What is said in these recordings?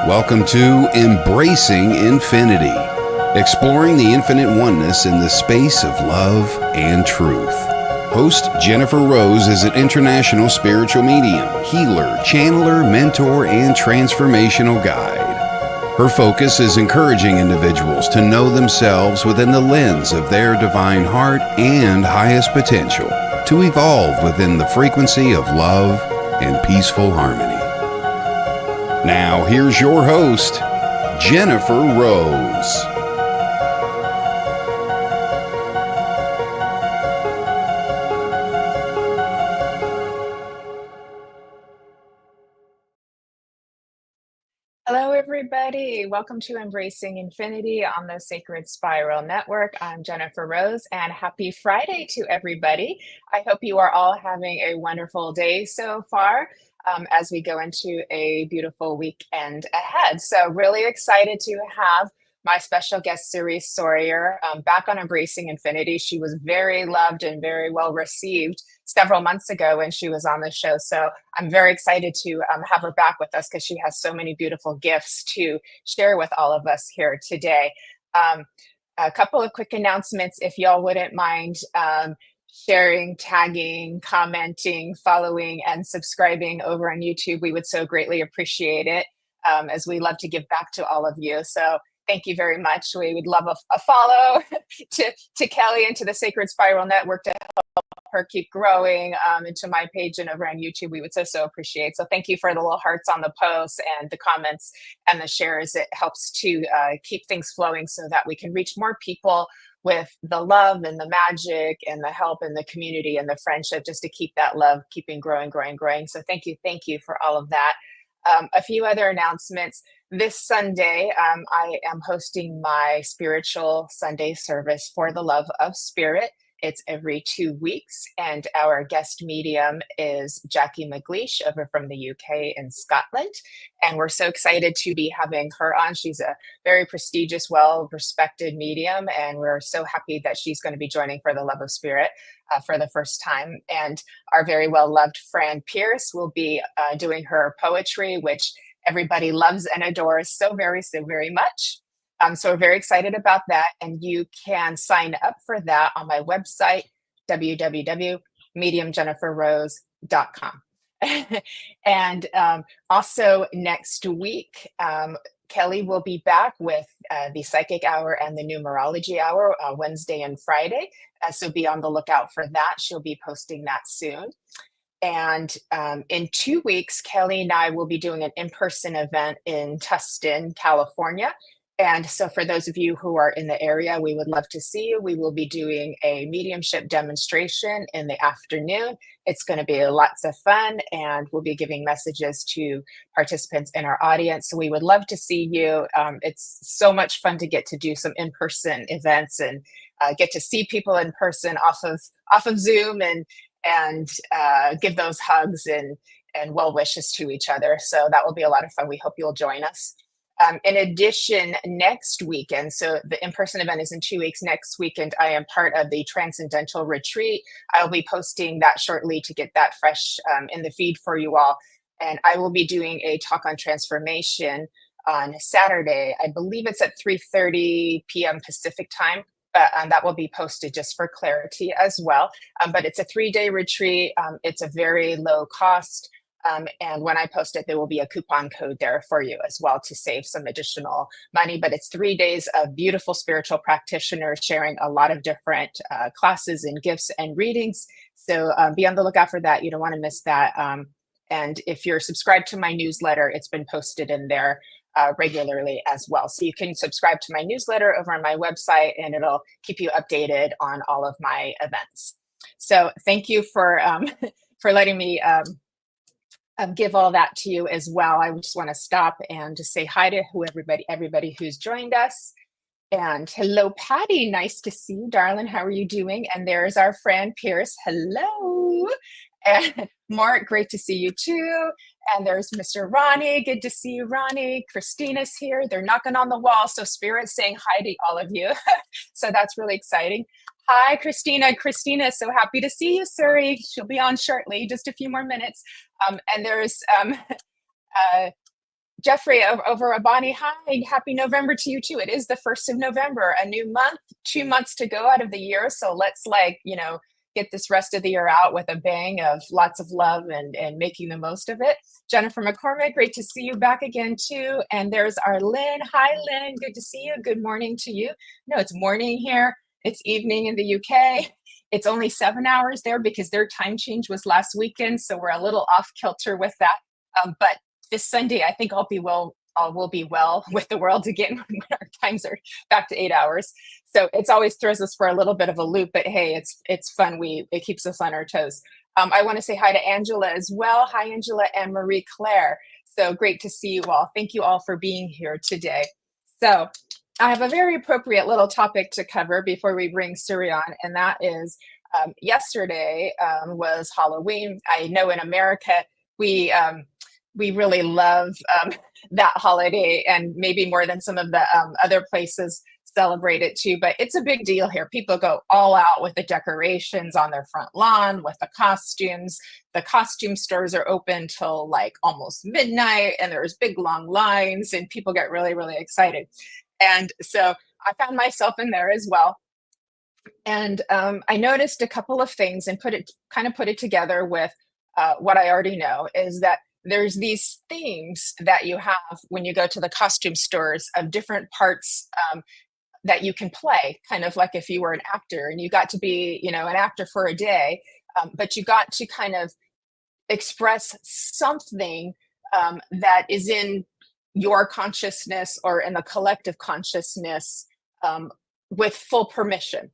Welcome to Embracing Infinity, exploring the infinite oneness in the space of love and truth. Host Jennifer Rose is an international spiritual medium, healer, channeler, mentor, and transformational guide. Her focus is encouraging individuals to know themselves within the lens of their divine heart and highest potential, to evolve within the frequency of love and peaceful harmony. Now, here's your host, Jennifer Rose. Hello, everybody. Welcome to Embracing Infinity on the Sacred Spiral Network. I'm Jennifer Rose, and happy Friday to everybody. I hope you are all having a wonderful day so far as we go into a beautiful weekend ahead. So really excited to have my special guest, Suri Sawyer, back on Embracing Infinity. She was very loved and very well received several months ago when she was on the show. So I'm very excited to have her back with us because she has so many beautiful gifts to share with all of us here today. A couple of quick announcements, if y'all wouldn't mind sharing, tagging, commenting, following, and subscribing over on YouTube. We would so greatly appreciate it, as we love to give back to all of you. So thank you very much. We would love a follow to Kelly and to the Sacred Spiral Network to help her keep growing, and to my page and over on YouTube. We would so appreciate. So thank you for the little hearts on the posts and the comments and the shares. It helps to keep things flowing so that we can reach more people with the love and the magic and the help and the community and the friendship, just to keep that love keeping growing. So thank you for all of that. A few other announcements. This Sunday, I am hosting my spiritual Sunday service for the love of spirit. It's every 2 weeks, and our guest medium is Jackie McLeish over from the UK and Scotland. And we're so excited to be having her on. She's a very prestigious, well-respected medium, and we're so happy that she's going to be joining for the love of spirit for the first time. And our very well-loved Fran Pierce will be doing her poetry, which everybody loves and adores so very much. So we're very excited about that, and you can sign up for that on my website, www.mediumjenniferrose.com. And also next week, Kelly will be back with the Psychic Hour and the Numerology Hour Wednesday and Friday. So be on the lookout for that. She'll be posting that soon. And in 2 weeks, Kelly and I will be doing an in-person event in Tustin, California. And so for those of you who are in the area, we would love to see you. We will be doing a mediumship demonstration in the afternoon. It's going to be lots of fun, and we'll be giving messages to participants in our audience. So we would love to see you. It's so much fun to get to do some in-person events and get to see people in person off of Zoom and give those hugs and well wishes to each other. So that will be a lot of fun. We hope you'll join us. In addition, next weekend, so the in-person event is in 2 weeks. Next weekend, I am part of the Transcendental Retreat. I'll be posting that shortly to get that fresh in the feed for you all. And I will be doing a talk on transformation on Saturday. I believe it's at 3:30 p.m. Pacific time. And that will be posted just for clarity as well. But it's a 3-day retreat. It's a very low cost. And when I post it, there will be a coupon code there for you as well to save some additional money. But it's 3 days of beautiful spiritual practitioners sharing a lot of different classes and gifts and readings. So be on the lookout for that. You don't want to miss that. And if you're subscribed to my newsletter, it's been posted in there regularly as well. So you can subscribe to my newsletter over on my website, and it'll keep you updated on all of my events. So thank you for letting me give all that to you as well. I just want to stop and just say hi to everybody who's joined us. And hello, Patty. Nice to see you, darling. How are you doing? And there's our friend Pierce. Hello. And Mark, great to see you too. And there's Mr. Ronnie. Good to see you, Ronnie. Christina's here. They're knocking on the wall. So Spirit's saying hi to all of you. So that's really exciting. Hi, Christina. Christina, so happy to see you, Suri. She'll be on shortly, just a few more minutes. And there's Jeffrey over at Bonnie, hi, happy November to you too. It is the 1st of November, a new month, 2 months to go out of the year. So let's get this rest of the year out with a bang of lots of love and making the most of it. Jennifer McCormick, great to see you back again too. And there's our Lynn. Hi, Lynn, good to see you. Good morning to you. No, it's morning here. It's evening in the UK. It's only 7 hours there because their time change was last weekend. So we're a little off kilter with that. But this Sunday, I think I'll be well. We'll be well with the world again when our times are back to 8 hours. So it's always throws us for a little bit of a loop. But hey, it's fun. It keeps us on our toes. I want to say hi to Angela as well. Hi, Angela and Marie Claire. So great to see you all. Thank you all for being here today. So I have a very appropriate little topic to cover before we bring Suri on, and that is yesterday was Halloween. I know in America we really love that holiday, and maybe more than some of the other places celebrate it too. But it's a big deal here. People go all out with the decorations on their front lawn, with the costumes. The costume stores are open till like almost midnight, and there's big long lines, and people get really, really excited. And so I found myself in there as well. And I noticed a couple of things and put it together with what I already know is that there's these themes that you have when you go to the costume stores of different parts that you can play, kind of like if you were an actor and you got to be, an actor for a day, but you got to kind of express something that is in your consciousness or in the collective consciousness with full permission.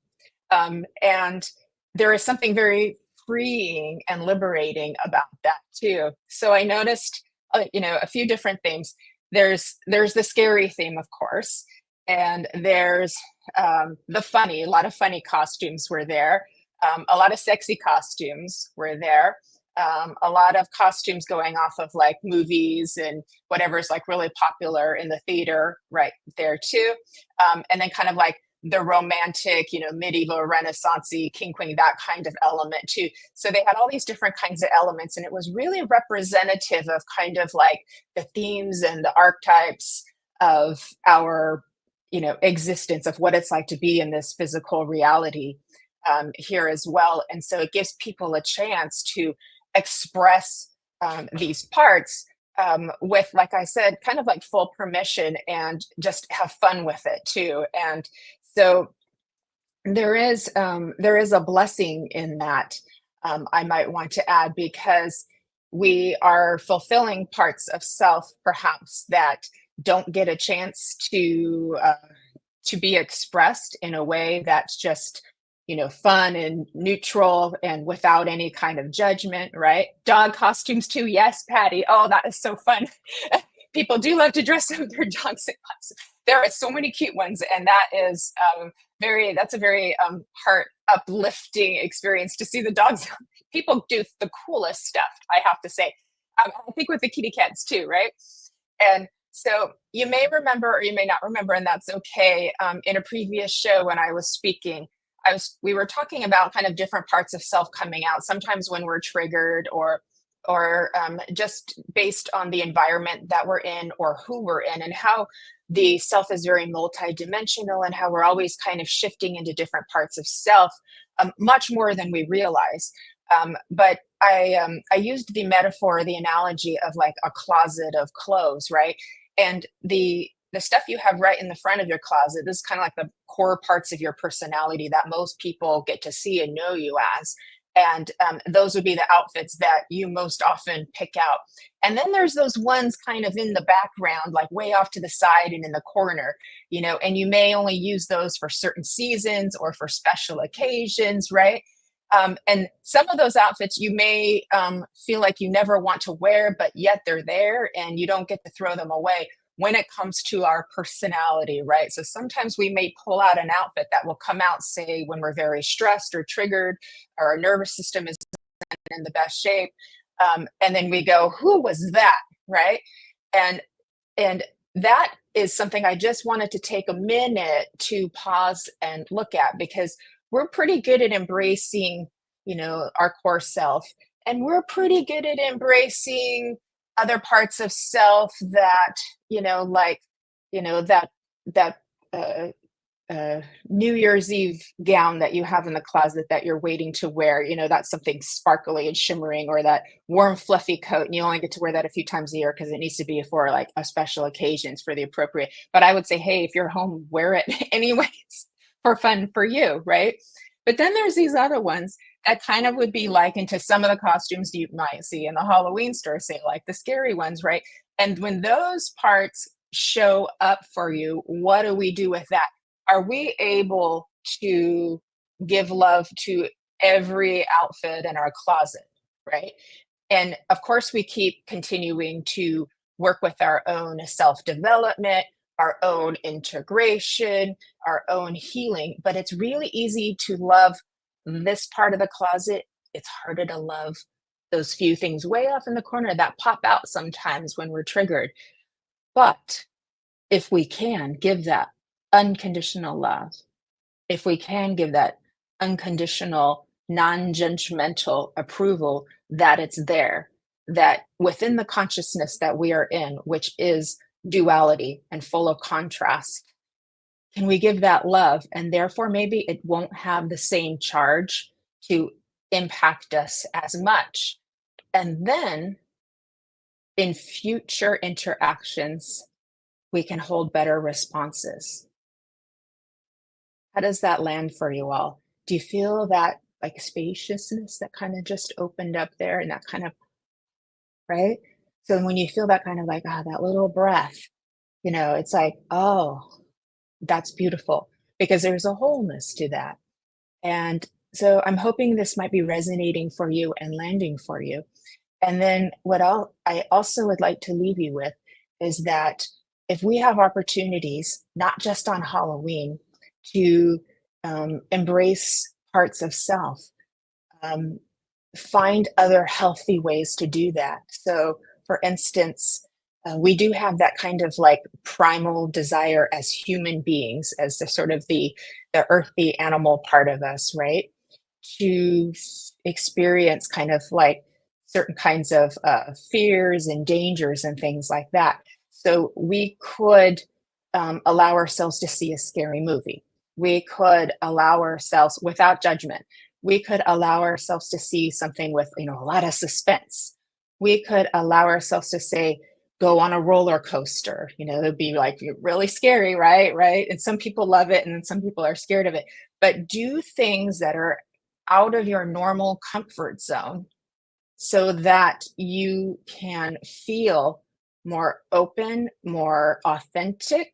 And there is something very freeing and liberating about that too. So I noticed, a few different themes. There's the scary theme, of course, and there's the funny. A lot of funny costumes were there. A lot of sexy costumes were there. A lot of costumes going off of like movies and whatever's like really popular in the theater right there too. And then kind of like the romantic, medieval Renaissance-y, king, queen, that kind of element too. So they had all these different kinds of elements, and it was really representative of kind of like the themes and the archetypes of our, existence, of what it's like to be in this physical reality here as well. And so it gives people a chance to express these parts with, like I said, kind of like full permission and just have fun with it too. And so there is a blessing in that, I might want to add, because we are fulfilling parts of self perhaps that don't get a chance to be expressed in a way that's just fun and neutral and without any kind of judgment, right? Dog costumes too. Yes, Patty. Oh, that is so fun. People do love to dress up their dogs. There are so many cute ones, and that's a very heart uplifting experience to see the dogs. People do the coolest stuff, I have to say. I think with the kitty cats too, right? And so you may remember or you may not remember, and that's okay. In a previous show when I was speaking, we were talking about kind of different parts of self coming out, sometimes when we're triggered or just based on the environment that we're in or who we're in, and how the self is very multidimensional, and how we're always kind of shifting into different parts of self, much more than we realize. But I used the metaphor, the analogy of like a closet of clothes, right? And the stuff you have right in the front of your closet, this is kind of like the core parts of your personality that most people get to see and know you as. And those would be the outfits that you most often pick out. And then there's those ones kind of in the background, like way off to the side and in the corner, and you may only use those for certain seasons or for special occasions, right? And some of those outfits you may feel like you never want to wear, but yet they're there and you don't get to throw them away when it comes to our personality, right? So sometimes we may pull out an outfit that will come out, say, when we're very stressed or triggered, or our nervous system is in the best shape. And then we go, who was that, right? And that is something I just wanted to take a minute to pause and look at, because we're pretty good at embracing, our core self. And we're pretty good at embracing other parts of self that, like, that that uh, New Year's Eve gown that you have in the closet that you're waiting to wear, that's something sparkly and shimmering, or that warm, fluffy coat, and you only get to wear that a few times a year because it needs to be for like a special occasions for the appropriate. But I would say, hey, if you're home, wear it anyways for fun for you, right? But then there's these other ones that kind of would be like into some of the costumes you might see in the Halloween store, say like the scary ones, right? And when those parts show up for you, what do we do with that? Are we able to give love to every outfit in our closet, right? And of course, we keep continuing to work with our own self development, our own integration, our own healing. But it's really easy to love this part of the closet. It's harder to love those few things way off in the corner that pop out sometimes when we're triggered. But if we can give that unconditional love, if we can give that unconditional, non judgmental approval that it's there, that within the consciousness that we are in, which is duality and full of contrast, can we give that love? And therefore, maybe it won't have the same charge to impact us as much. And then in future interactions, we can hold better responses. How does that land for you all? Do you feel that like spaciousness that kind of just opened up there, and that kind of, right? So when you feel that kind of like, that little breath, it's like, oh, that's beautiful, because there's a wholeness to that. And so I'm hoping this might be resonating for you and landing for you. And then I also would like to leave you with is that if we have opportunities, not just on Halloween, to embrace parts of self, um, find other healthy ways to do that. So, for instance, we do have that kind of like primal desire as human beings, as the sort of the earthy animal part of us, right? To experience kind of like certain kinds of fears and dangers and things like that. So we could allow ourselves to see a scary movie. We could allow ourselves, without judgment, we could allow ourselves to see something with, a lot of suspense. We could allow ourselves to say, go on a roller coaster. It'd be like really scary, right? Right. And some people love it, and then some people are scared of it. But do things that are out of your normal comfort zone so that you can feel more open, more authentic,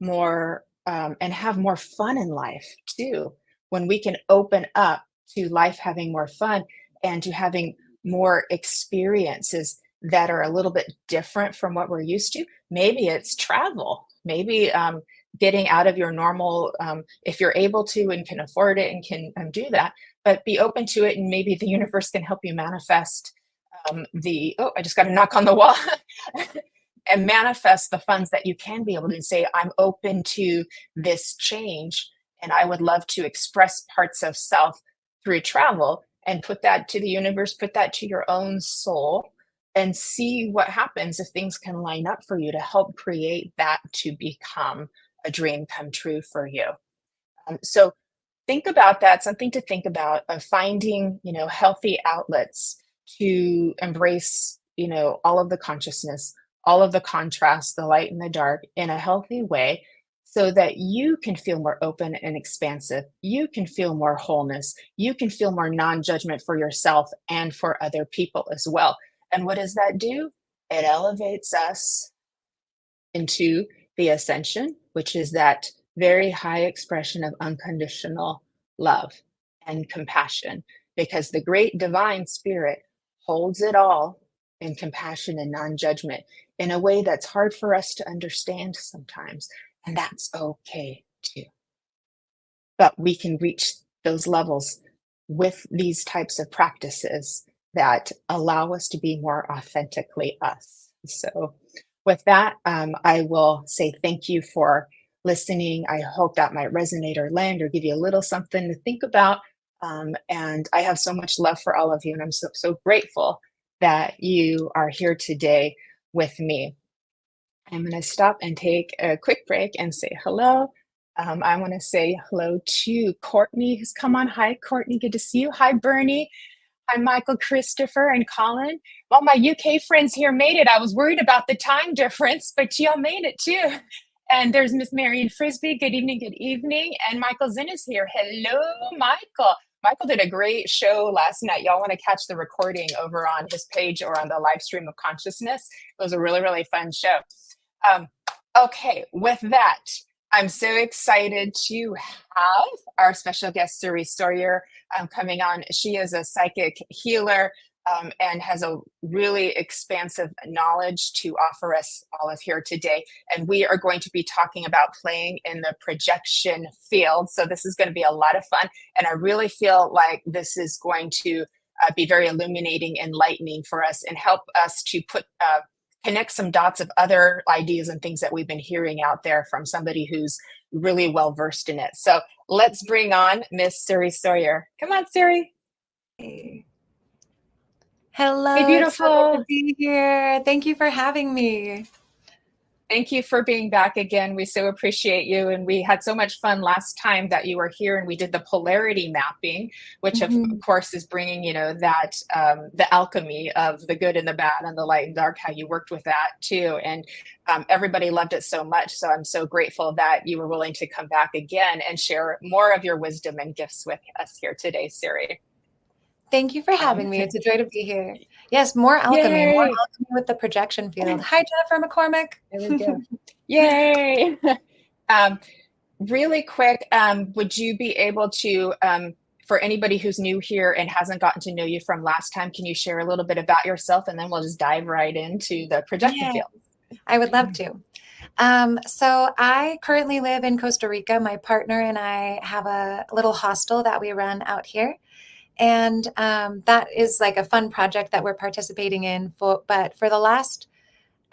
more and have more fun in life too. When we can open up to life having more fun and to having more experiences that are a little bit different from what we're used to, maybe it's travel, maybe getting out of your normal, if you're able to and can afford it and can do that, but be open to it, and maybe the universe can help you manifest I just got a knock on the wall. And manifest the funds that you can be able to say, I'm open to this change, and I would love to express parts of self through travel, and put that to the universe, put that to your own soul, and see what happens if things can line up for you to help create that to become a dream come true for you. So think about that, something to think about, of finding, healthy outlets to embrace, all of the consciousness, all of the contrast, the light and the dark in a healthy way, so that you can feel more open and expansive. You can feel more wholeness. You can feel more non-judgment for yourself and for other people as well. And what does that do? It elevates us into the ascension, which is that very high expression of unconditional love and compassion, because the great divine spirit holds it all in compassion and non judgment in a way that's hard for us to understand sometimes. And that's okay too. But we can reach those levels with these types of practices that allow us to be more authentically us. So, with that, I will say thank you for listening. I hope that might resonate or land or give you a little something to think about. And I have so much love for all of you, and I'm so, so grateful that you are here today with me. I'm going to stop and take a quick break and say hello. I want to say hello to Courtney, who's come on. Hi, Courtney. Good to see you. Hi, Bernie. Hi, Michael, Christopher, and Colin. All my UK friends here made it. I was worried about the time difference, but y'all made it too. And there's Miss Marion Frisbee. Good evening, good evening. And Michael Zinn is here. Hello, Michael. Michael did a great show last night. Y'all want to catch the recording over on his page or on the live stream of consciousness. It was a really, really fun show. Okay, with that, I'm so excited to have our special guest, Suri Sawyer, coming on. She is a psychic healer and has a really expansive knowledge to offer us all of here today. And we are going to be talking about playing in the projection field. So this is going to be a lot of fun. And I really feel like this is going to be very illuminating, enlightening for us, and help us to connect some dots of other ideas and things that we've been hearing out there from somebody who's really well versed in it. So let's bring on Miss Suri Sawyer. Come on, Suri. Hey. Hello, hey, beautiful. it's so good to be here. Thank you for having me. Thank you for being back again. We so appreciate you. And we had so much fun last time that you were here, and we did the polarity mapping, which of course is bringing, that the alchemy of the good and the bad and the light and dark, how you worked with that too. And everybody loved it so much. So I'm so grateful that you were willing to come back again and share more of your wisdom and gifts with us here today, Suri. Thank you for having me. It's a joy to be here. Yes, more alchemy, Yay. more alchemy with the projection field. Hi, Jennifer McCormick. There we go. Yay. Really quick, would you be able to, for anybody who's new here and hasn't gotten to know you from last time, can you share a little bit about yourself, and then we'll just dive right into the projection field? I would love to. So I currently live in Costa Rica. My partner and I have a little hostel that we run out here. And that is like a fun project that we're participating in. But for the last,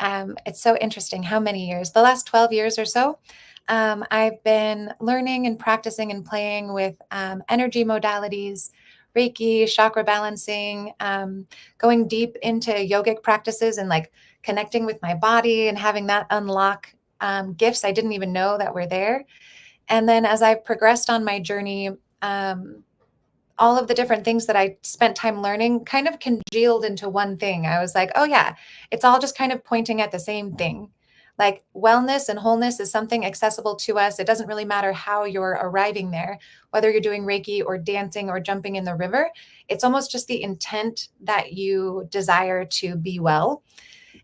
it's so interesting how many years, the last 12 years or so, I've been learning and practicing and playing with energy modalities, Reiki, chakra balancing, going deep into yogic practices and like connecting with my body and having that unlock gifts I didn't even know that were there. And then as I've progressed on my journey, all of the different things that I spent time learning kind of congealed into one thing. I was like, oh yeah, it's all just kind of pointing at the same thing. Like wellness and wholeness is something accessible to us. It doesn't really matter how you're arriving there, whether you're doing Reiki or dancing or jumping in the river. It's almost just the intent that you desire to be well.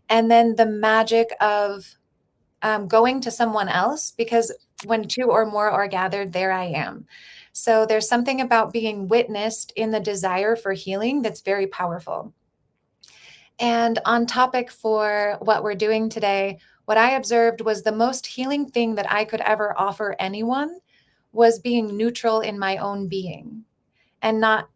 And then the magic of going to someone else, because when two or more are gathered, there I am. So there's something about being witnessed in the desire for healing that's very powerful. And on topic for what we're doing today, what I observed was the most healing thing that I could ever offer anyone was being neutral in my own being and not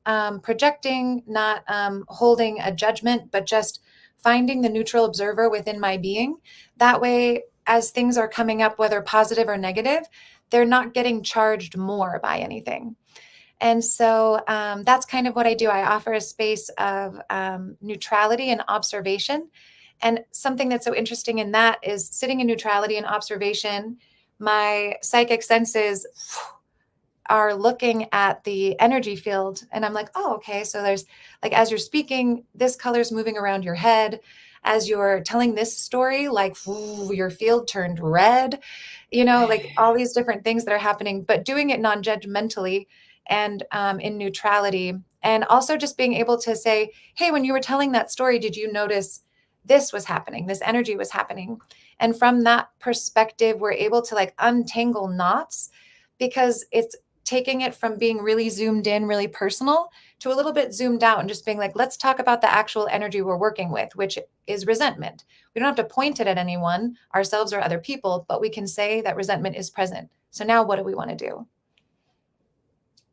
projecting, not holding a judgment, but just finding the neutral observer within my being. That way, as things are coming up, whether positive or negative, they're not getting charged more by anything. And so that's kind of what I do. I offer a space of neutrality and observation. And something that's so interesting in that is sitting in neutrality and observation, my psychic senses are looking at the energy field. And I'm like, oh, okay. So there's like, as you're speaking, this color's moving around your head. As you're telling this story, like your field turned red, like all these different things that are happening, but doing it non-judgmentally and in neutrality. And also just being able to say, hey, when you were telling that story, did you notice this was happening? This energy was happening. And from that perspective, we're able to like untangle knots because it's taking it from being really zoomed in, really personal to a little bit zoomed out and just being like, let's talk about the actual energy we're working with, which is resentment. We don't have to point it at anyone, ourselves or other people, but we can say that resentment is present. So now what do we want to do?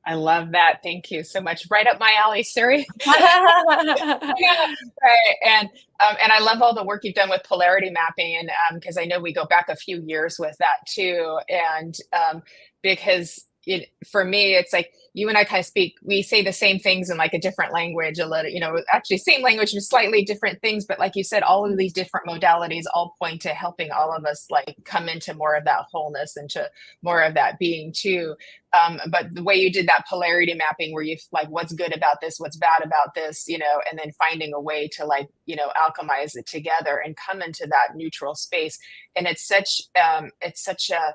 I love that. Thank you so much. Right up my alley, Suri. Right. And I love all the work you've done with polarity mapping, and because I know we go back a few years with that too. And because for me, it's like you and I kind of we say the same things in like a different language, a little, actually same language with slightly different things. But like you said, all of these different modalities all point to helping all of us like come into more of that wholeness and to more of that being too. But the way you did that polarity mapping where you like, what's good about this, what's bad about this, and then finding a way to like, alchemize it together and come into that neutral space. And it's such a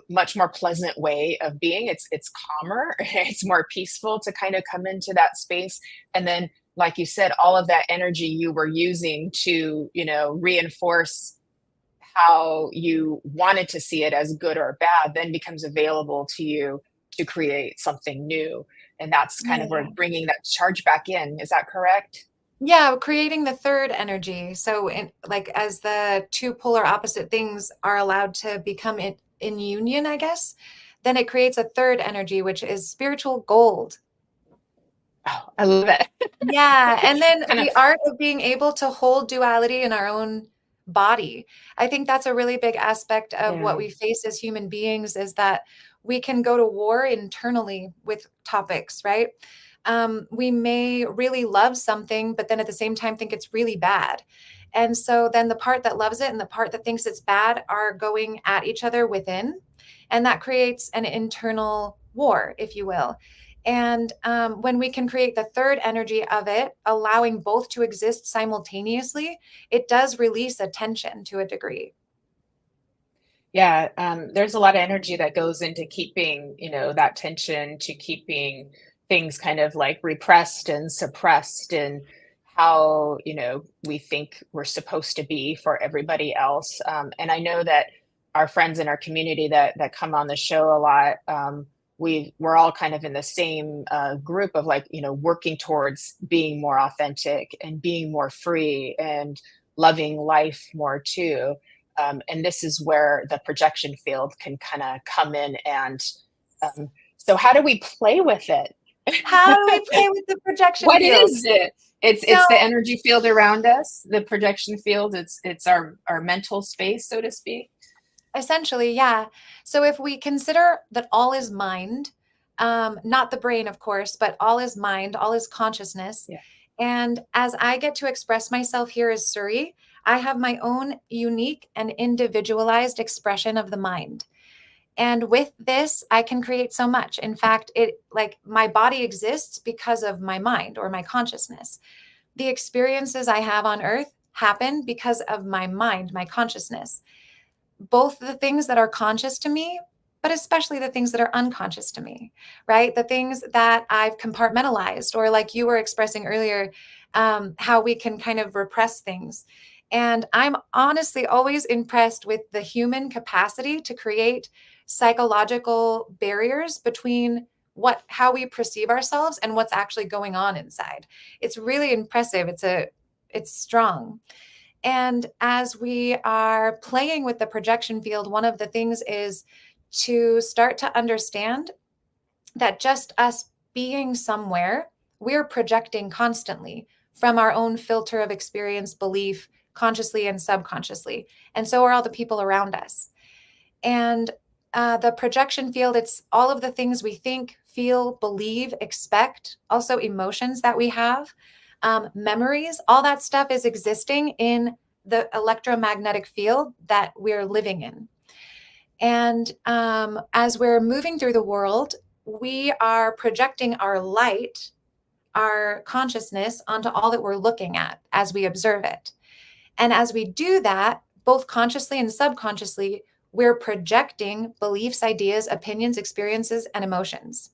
much more pleasant way of being. It's calmer, it's more peaceful to kind of come into that space. And then, like you said, all of that energy you were using to, reinforce how you wanted to see it as good or bad then becomes available to you to create something new. And that's kind of where bringing that charge back in. Is that correct? Yeah, creating the third energy. So as the two polar opposite things are allowed to become in union, I guess, then it creates a third energy, which is spiritual gold. Oh, I love it. Yeah. And then Kind of, the art of being able to hold duality in our own body. I think that's a really big aspect of what we face as human beings, is that we can go to war internally with topics, right? We may really love something, but then at the same time think it's really bad. And so then the part that loves it and the part that thinks it's bad are going at each other within. And that creates an internal war, if you will. And when we can create the third energy of it, allowing both to exist simultaneously, it does release a tension to a degree. yeah. There's a lot of energy that goes into keeping, that tension, to keeping things kind of like repressed and suppressed, and how, we think we're supposed to be for everybody else. And I know that our friends in our community that come on the show a lot, we're all kind of in the same group of like, working towards being more authentic and being more free and loving life more too. And this is where the projection field can kind of come in. And so how do we play with it? How do we play with the projection What field? is it? It's the energy field around us, the projection field. It's our mental space, so to speak. Essentially, yeah. So if we consider that all is mind, not the brain, of course, but all is mind, all is consciousness. Yeah. And as I get to express myself here as Suri, I have my own unique and individualized expression of the mind. And with this, I can create so much. In fact, my body exists because of my mind or my consciousness. The experiences I have on earth happen because of my mind, my consciousness. Both the things that are conscious to me, but especially the things that are unconscious to me, right? The things that I've compartmentalized, or like you were expressing earlier, how we can kind of repress things. And I'm honestly always impressed with the human capacity to create psychological barriers between how we perceive ourselves and what's actually going on inside. It's really impressive. It's strong. And as we are playing with the projection field, one of the things is to start to understand that just us being somewhere, we're projecting constantly from our own filter of experience, belief, consciously and subconsciously. And so are all the people around us. And the projection field, it's all of the things we think, feel, believe, expect, also emotions that we have. Memories, all that stuff is existing in the electromagnetic field that we're living in. And as we're moving through the world, we are projecting our light, our consciousness onto all that we're looking at as we observe it. And as we do that, both consciously and subconsciously, we're projecting beliefs, ideas, opinions, experiences, and emotions.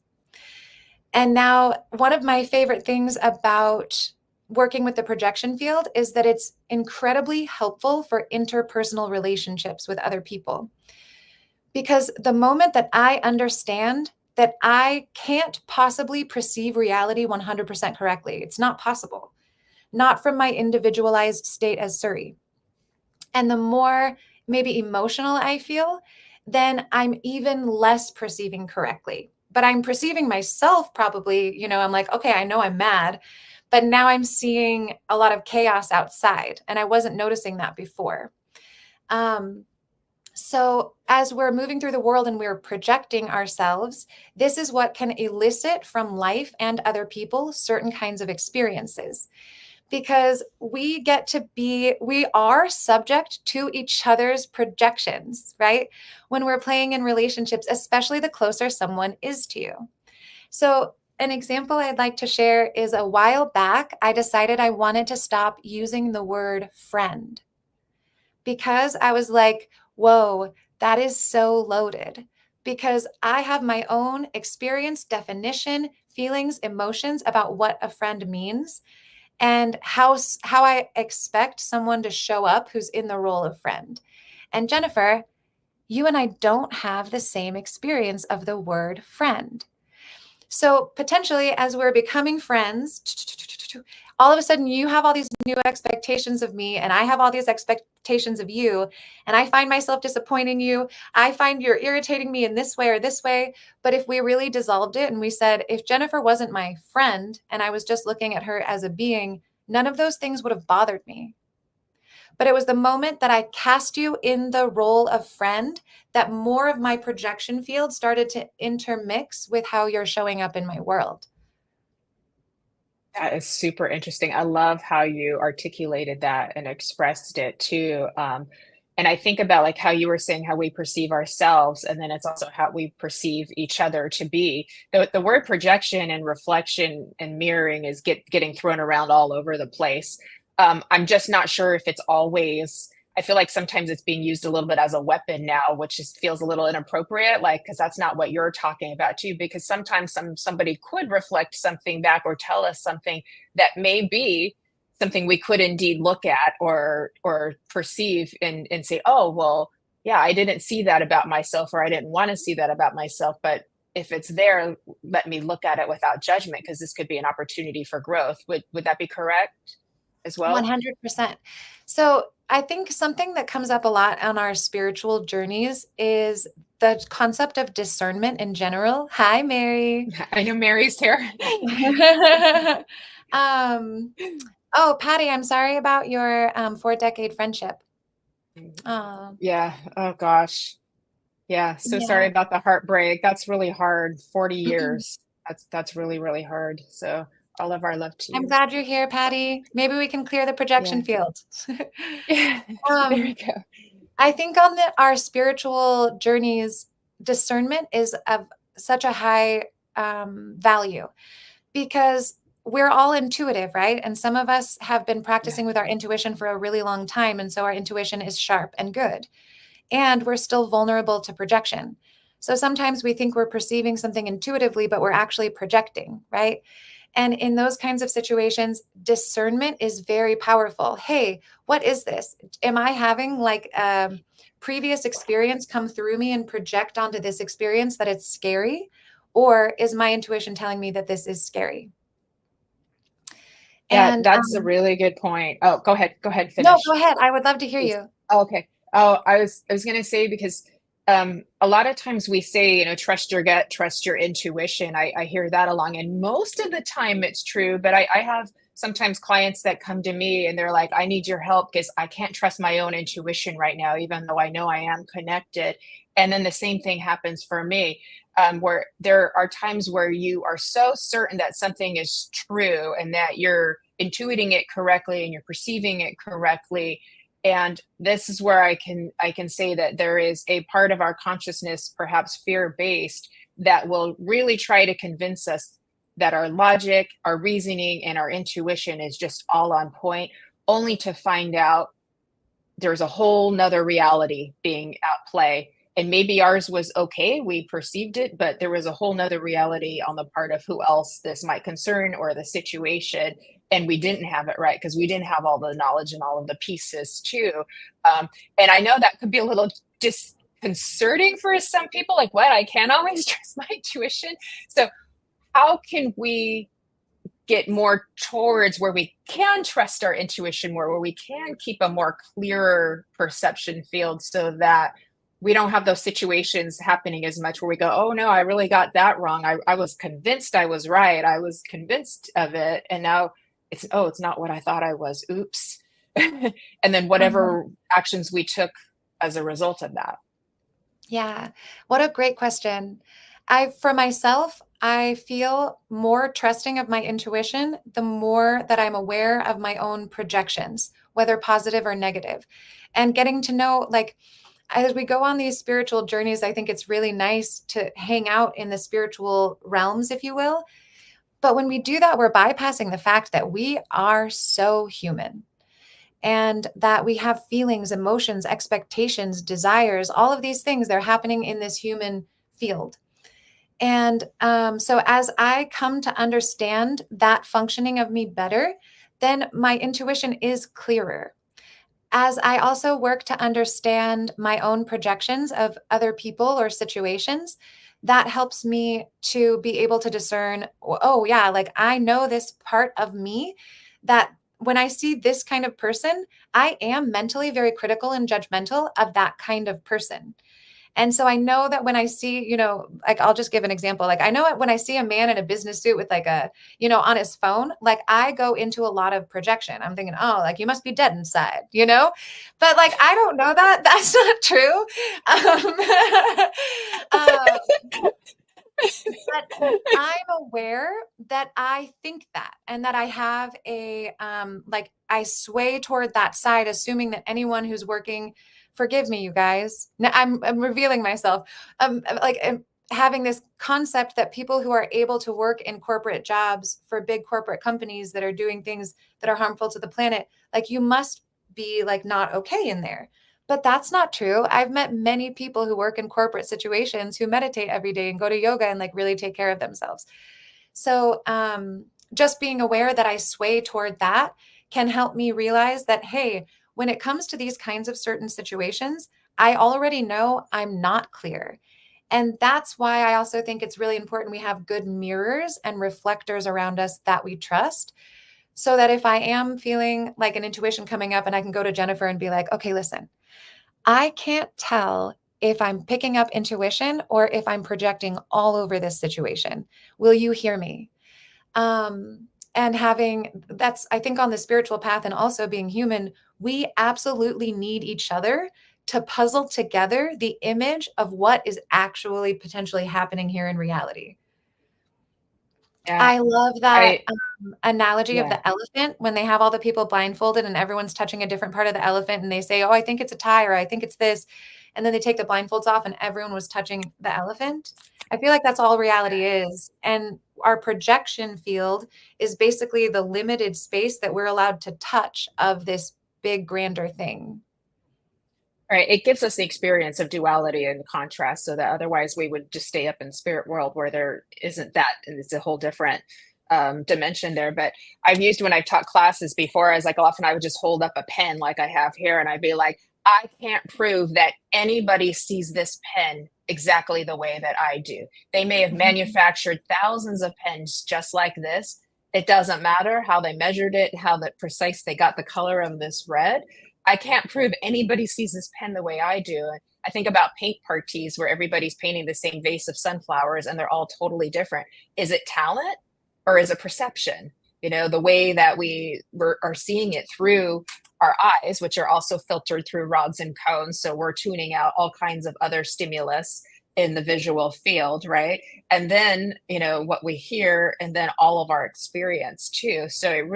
And now, one of my favorite things about working with the projection field is that it's incredibly helpful for interpersonal relationships with other people. Because the moment that I understand that I can't possibly perceive reality 100% correctly, it's not possible, not from my individualized state as Suri. And the more maybe emotional I feel, then I'm even less perceiving correctly. But I'm perceiving myself probably, I'm like, okay, I know I'm mad, but now I'm seeing a lot of chaos outside, and I wasn't noticing that before. So as we're moving through the world and we're projecting ourselves, this is what can elicit from life and other people certain kinds of experiences. Because we are subject to each other's projections, right? When we're playing in relationships, especially the closer someone is to you. So, an example I'd like to share is a while back, I decided I wanted to stop using the word friend because I was like, whoa, that is so loaded. Because I have my own experience, definition, feelings, emotions about what a friend means and how I expect someone to show up who's in the role of friend. And Jennifer, you and I don't have the same experience of the word friend. So potentially, as we're becoming friends, all of a sudden you have all these new expectations of me, and I have all these expectations of you, and I find myself disappointing you. I find you're irritating me in this way or this way. But if we really dissolved it and we said, if Jennifer wasn't my friend and I was just looking at her as a being, none of those things would have bothered me. But it was the moment that I cast you in the role of friend that more of my projection field started to intermix with how you're showing up in my world. That is super interesting. I love how you articulated that and expressed it too. And I think about like how you were saying how we perceive ourselves, and then it's also how we perceive each other to be. The word projection and reflection and mirroring is getting thrown around all over the place. I'm just not sure if it's always. I feel like sometimes it's being used a little bit as a weapon now, which just feels a little inappropriate, like, because that's not what you're talking about too. Because sometimes somebody could reflect something back or tell us something that may be something we could indeed look at or perceive and say, oh, well, yeah, I didn't see that about myself, or I didn't want to see that about myself. But if it's there, let me look at it without judgment, because this could be an opportunity for growth. Would that be correct as well? 100%. So I think something that comes up a lot on our spiritual journeys is the concept of discernment in general. Hi, Mary. I know Mary's here. um, oh, Patty, I'm sorry about your 4-decade friendship. Oh, Yeah. Oh gosh. Yeah. So sorry yeah. about the heartbreak. That's really hard. 40 years. That's really, really hard. So all of our love to I'm you. glad you're here, Patty. Maybe we can clear the projection Yeah. field. Yeah. There um, we go. I think on our spiritual journeys, discernment is of such a high value because we're all intuitive, right? And some of us have been Yeah. practicing with our intuition for a really long time. And so our intuition is sharp and good. And we're still vulnerable to projection. So sometimes we think we're perceiving something intuitively, but we're actually projecting, right? And in those kinds of situations, discernment is very powerful. Hey, what is this? Am I having like a previous experience come through me and project onto this experience that it's scary? Or is my intuition telling me that this is scary? Yeah, And that's a really good point. Oh, go ahead. Go ahead. no, go Finish. ahead. I would love to hear Please. you. Oh, okay. Oh, I was gonna say, because a lot of times we say, trust your gut, trust your intuition. I hear that along, and most of the time it's true. But I have sometimes clients that come to me and they're like, I need your help because I can't trust my own intuition right now, even though I know I am connected. And then the same thing happens for me, where there are times where you are so certain that something is true and that you're intuiting it correctly and you're perceiving it correctly. And this is where I can say that there is a part of our consciousness, perhaps fear based, that will really try to convince us that our logic, our reasoning, and our intuition is just all on point, only to find out there's a whole nother reality being at play. And maybe ours was okay, we perceived it, but there was a whole nother reality on the part of who else this might concern or the situation. And we didn't have it right because we didn't have all the knowledge and all of the pieces too. And I know that could be a little disconcerting for some people, like, what? I can't always trust my intuition. So how can we get more towards where we can trust our intuition more, where we can keep a more clearer perception field, so that we don't have those situations happening as much where we go, oh no, I really got that wrong. I was convinced I was right. I was convinced of it. And now it's not what I thought I was. Oops. And then Mhm. whatever actions we took as a result of that. Yeah. What a great question. For myself, I feel more trusting of my intuition the more that I'm aware of my own projections, whether positive or negative. And getting to know, like, as we go on these spiritual journeys, I think it's really nice to hang out in the spiritual realms, if you will. But when we do that, we're bypassing the fact that we are so human and that we have feelings, emotions, expectations, desires, all of these things, they're happening in this human field. And so as I come to understand that functioning of me better, then my intuition is clearer. As I also work to understand my own projections of other people or situations, that helps me to be able to discern, oh, yeah, like I know this part of me that when I see this kind of person, I am mentally very critical and judgmental of that kind of person. And so I know that when I see, like I'll just give an example. Like I know when I see a man in a business suit with like on his phone, like I go into a lot of projection. I'm thinking, oh, like you must be dead inside. But like I don't know that. That's not true. But I'm aware that I think that and that I have like I sway toward that side, assuming that anyone who's working, forgive me, you guys. Now, I'm revealing myself. Like having this concept that people who are able to work in corporate jobs for big corporate companies that are doing things that are harmful to the planet, like you must be like not okay in there. But that's not true. I've met many people who work in corporate situations who meditate every day and go to yoga and like really take care of themselves. So just being aware that I sway toward that can help me realize that, hey, when it comes to these kinds of certain situations, I already know I'm not clear. And that's why I also think it's really important we have good mirrors and reflectors around us that we trust. So that if I am feeling like an intuition coming up and I can go to Jennifer and be like, okay, listen, I can't tell if I'm picking up intuition or if I'm projecting all over this situation. Will you hear me? And having that's, I think, on the spiritual path and also being human, we absolutely need each other to puzzle together the image of what is actually potentially happening here in reality. Yeah, I love that I analogy of yeah. the elephant when they have all the people blindfolded and everyone's touching a different part of the elephant and they say, oh, I think it's a tie or I think it's this. And then they take the blindfolds off and everyone was touching the elephant. I feel like that's all reality is. And our projection field is basically the limited space that we're allowed to touch of this big, grander thing. Right. It gives us the experience of duality and contrast so that otherwise we would just stay up in spirit world where there isn't that. And it's a whole different dimension there. But I've used when I've taught classes before, as like often I would just hold up a pen like I have here and I'd be like, I can't prove that anybody sees this pen exactly the way that I do. They may have Mhm. manufactured thousands of pens just like this. It doesn't matter how they measured it, how the precise they got the color of this red. I can't prove anybody sees this pen the way I do. And I think about paint parties where everybody's painting the same vase of sunflowers and they're all totally different. Is it talent or is it perception? The way that are seeing it through our eyes, which are also filtered through rods and cones. So we're tuning out all kinds of other stimulus in the visual field, right? And then, what we hear and then all of our experience too. So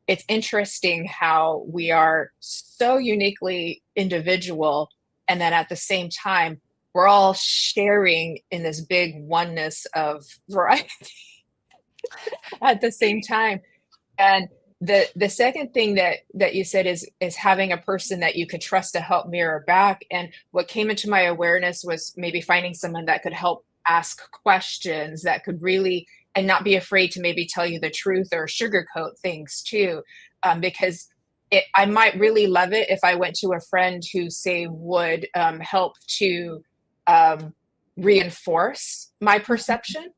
it's interesting how we are so uniquely individual and then at the same time we're all sharing in this big oneness of variety at the same time. And the second thing that you said is having a person that you could trust to help mirror back. And what came into my awareness was maybe finding someone that could help ask questions that could really and not be afraid to maybe tell you the truth or sugarcoat things too, because I might really love it if I went to a friend who say would help to um, reinforce my perception,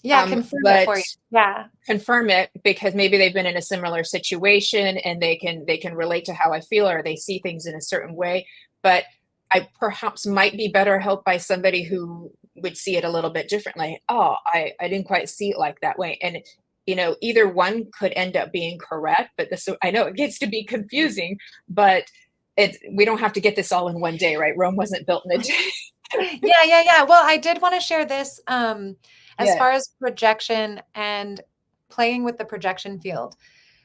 Yeah, confirm it but for you. Yeah. confirm it because maybe they've been in a similar situation and they can relate to how I feel or they see things in a certain way. But I perhaps might be better helped by somebody who would see it a little bit differently. Oh, I didn't quite see it like that way. And either one could end up being correct, but this I know it gets to be confusing, but we don't have to get this all in one day, right? Rome wasn't built in a day. Yeah. Well, I did want to share this as Yeah. far as projection and playing with the projection field.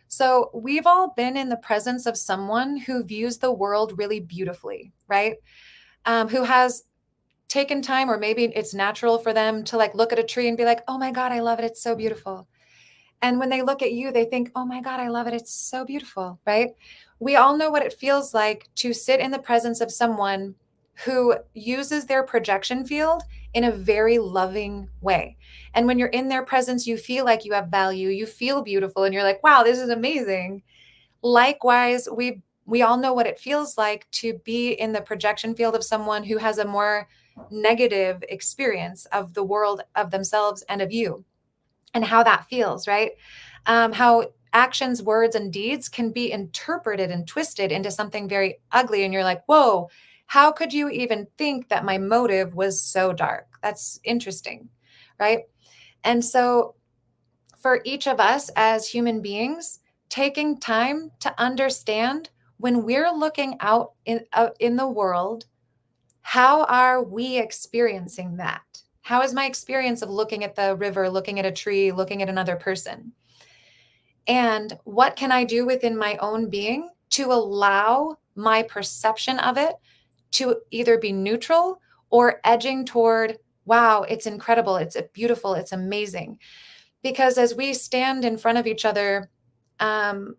So we've all been in the presence of someone who views the world really beautifully, right? Who has taken time, or maybe it's natural for them to like look at a tree and be like, oh my God, I love it. It's so beautiful. And when they look at you, they think, oh my God, I love it. It's so beautiful, right? We all know what it feels like to sit in the presence of someone who uses their projection field in a very loving way. And when you're in their presence, you feel like you have value, you feel beautiful, and you're like, wow, this is amazing. Likewise, we all know what it feels like to be in the projection field of someone who has a more negative experience of the world, of themselves, and of you, and how that feels, right? How actions, words, and deeds can be interpreted and twisted into something very ugly. And you're like, whoa, how could you even think that my motive was so dark? That's interesting, right? And so, for each of us as human beings, taking time to understand when we're looking out in the world, how are we experiencing that? How is my experience of looking at the river, looking at a tree, looking at another person? And what can I do within my own being to allow my perception of it to either be neutral or edging toward, wow, it's incredible, it's beautiful, it's amazing? Because as we stand in front of each other, um,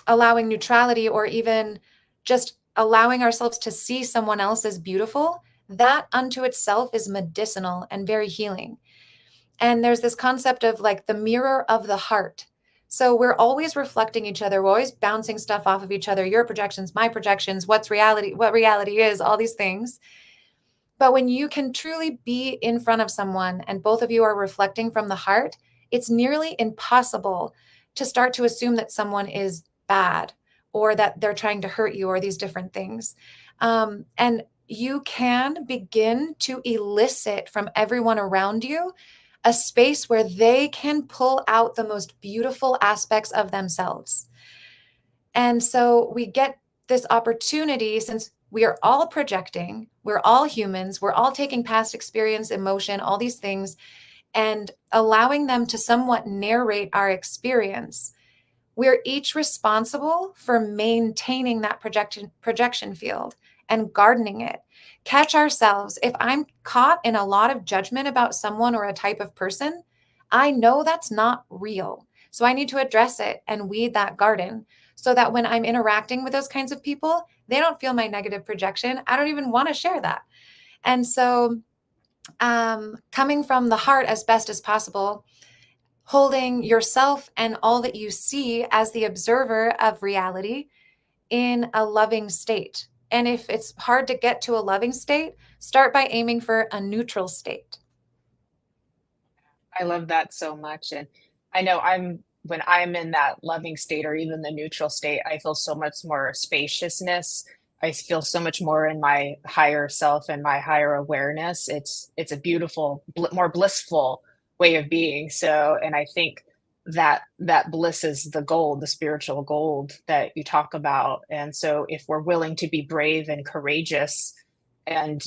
allowing neutrality, or even just allowing ourselves to see someone else as beautiful, that unto itself is medicinal and very healing. And there's this concept of like the mirror of the heart. So we're always reflecting each other. We're always bouncing stuff off of each other. Your projections, my projections, what's reality, what reality is, all these things. But when you can truly be in front of someone and both of you are reflecting from the heart, it's nearly impossible to start to assume that someone is bad or that they're trying to hurt you or these different things. And you can begin to elicit from everyone around you a space where they can pull out the most beautiful aspects of themselves. And so we get this opportunity, since we are all projecting, we're all humans, we're all taking past experience, emotion, all these things, and allowing them to somewhat narrate our experience. We're each responsible for maintaining that projection field and gardening it. Catch ourselves. If I'm caught in a lot of judgment about someone or a type of person, I know that's not real. So I need to address it and weed that garden so that when I'm interacting with those kinds of people, they don't feel my negative projection. I don't even want to share that. And so, coming from the heart as best as possible, holding yourself and all that you see as the observer of reality in a loving state. And if it's hard to get to a loving state, start by aiming for a neutral state. I love that so much. And I know when I'm in that loving state or even the neutral state, I feel so much more spaciousness. I feel so much more in my higher self and my higher awareness. It's a beautiful, more blissful way of being. So, and I think that bliss is the gold, the spiritual gold that you talk about. And so, if we're willing to be brave and courageous, and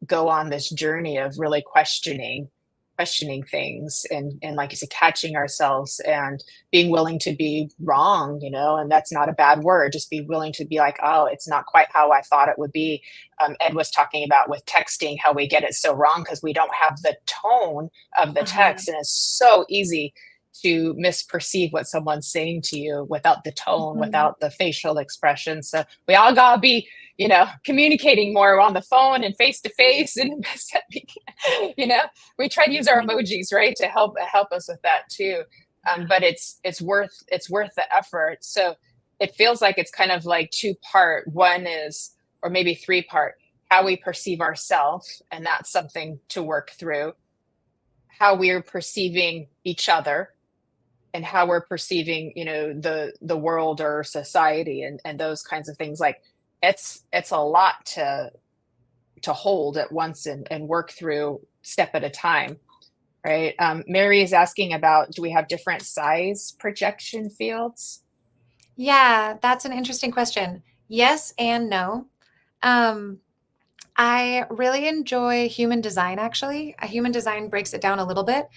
go on this journey of really questioning things, and like you said, catching ourselves and being willing to be wrong, and that's not a bad word. Just be willing to be like, oh, it's not quite how I thought it would be. Ed was talking about with texting how we get it so wrong because we don't have the tone of the Uh-huh. text, and it's so easy to misperceive what someone's saying to you without the tone, Mhm. without the facial expression. So we all gotta be communicating more on the phone and face to face, and you know, we try to use our emojis, right, to help us with that too. But it's worth the effort. So it feels like it's kind of like two part. One is, or maybe three part, how we perceive ourselves, and that's something to work through. How we're perceiving each other, and how we're perceiving the world or society, and those kinds of things. Like it's a lot to hold at once, and work through step at a time, right? Mary is asking about, do we have different size projection fields? Yeah, that's an interesting question. Yes and no. Um, I really enjoy human design, actually. A human design breaks it down a little bit.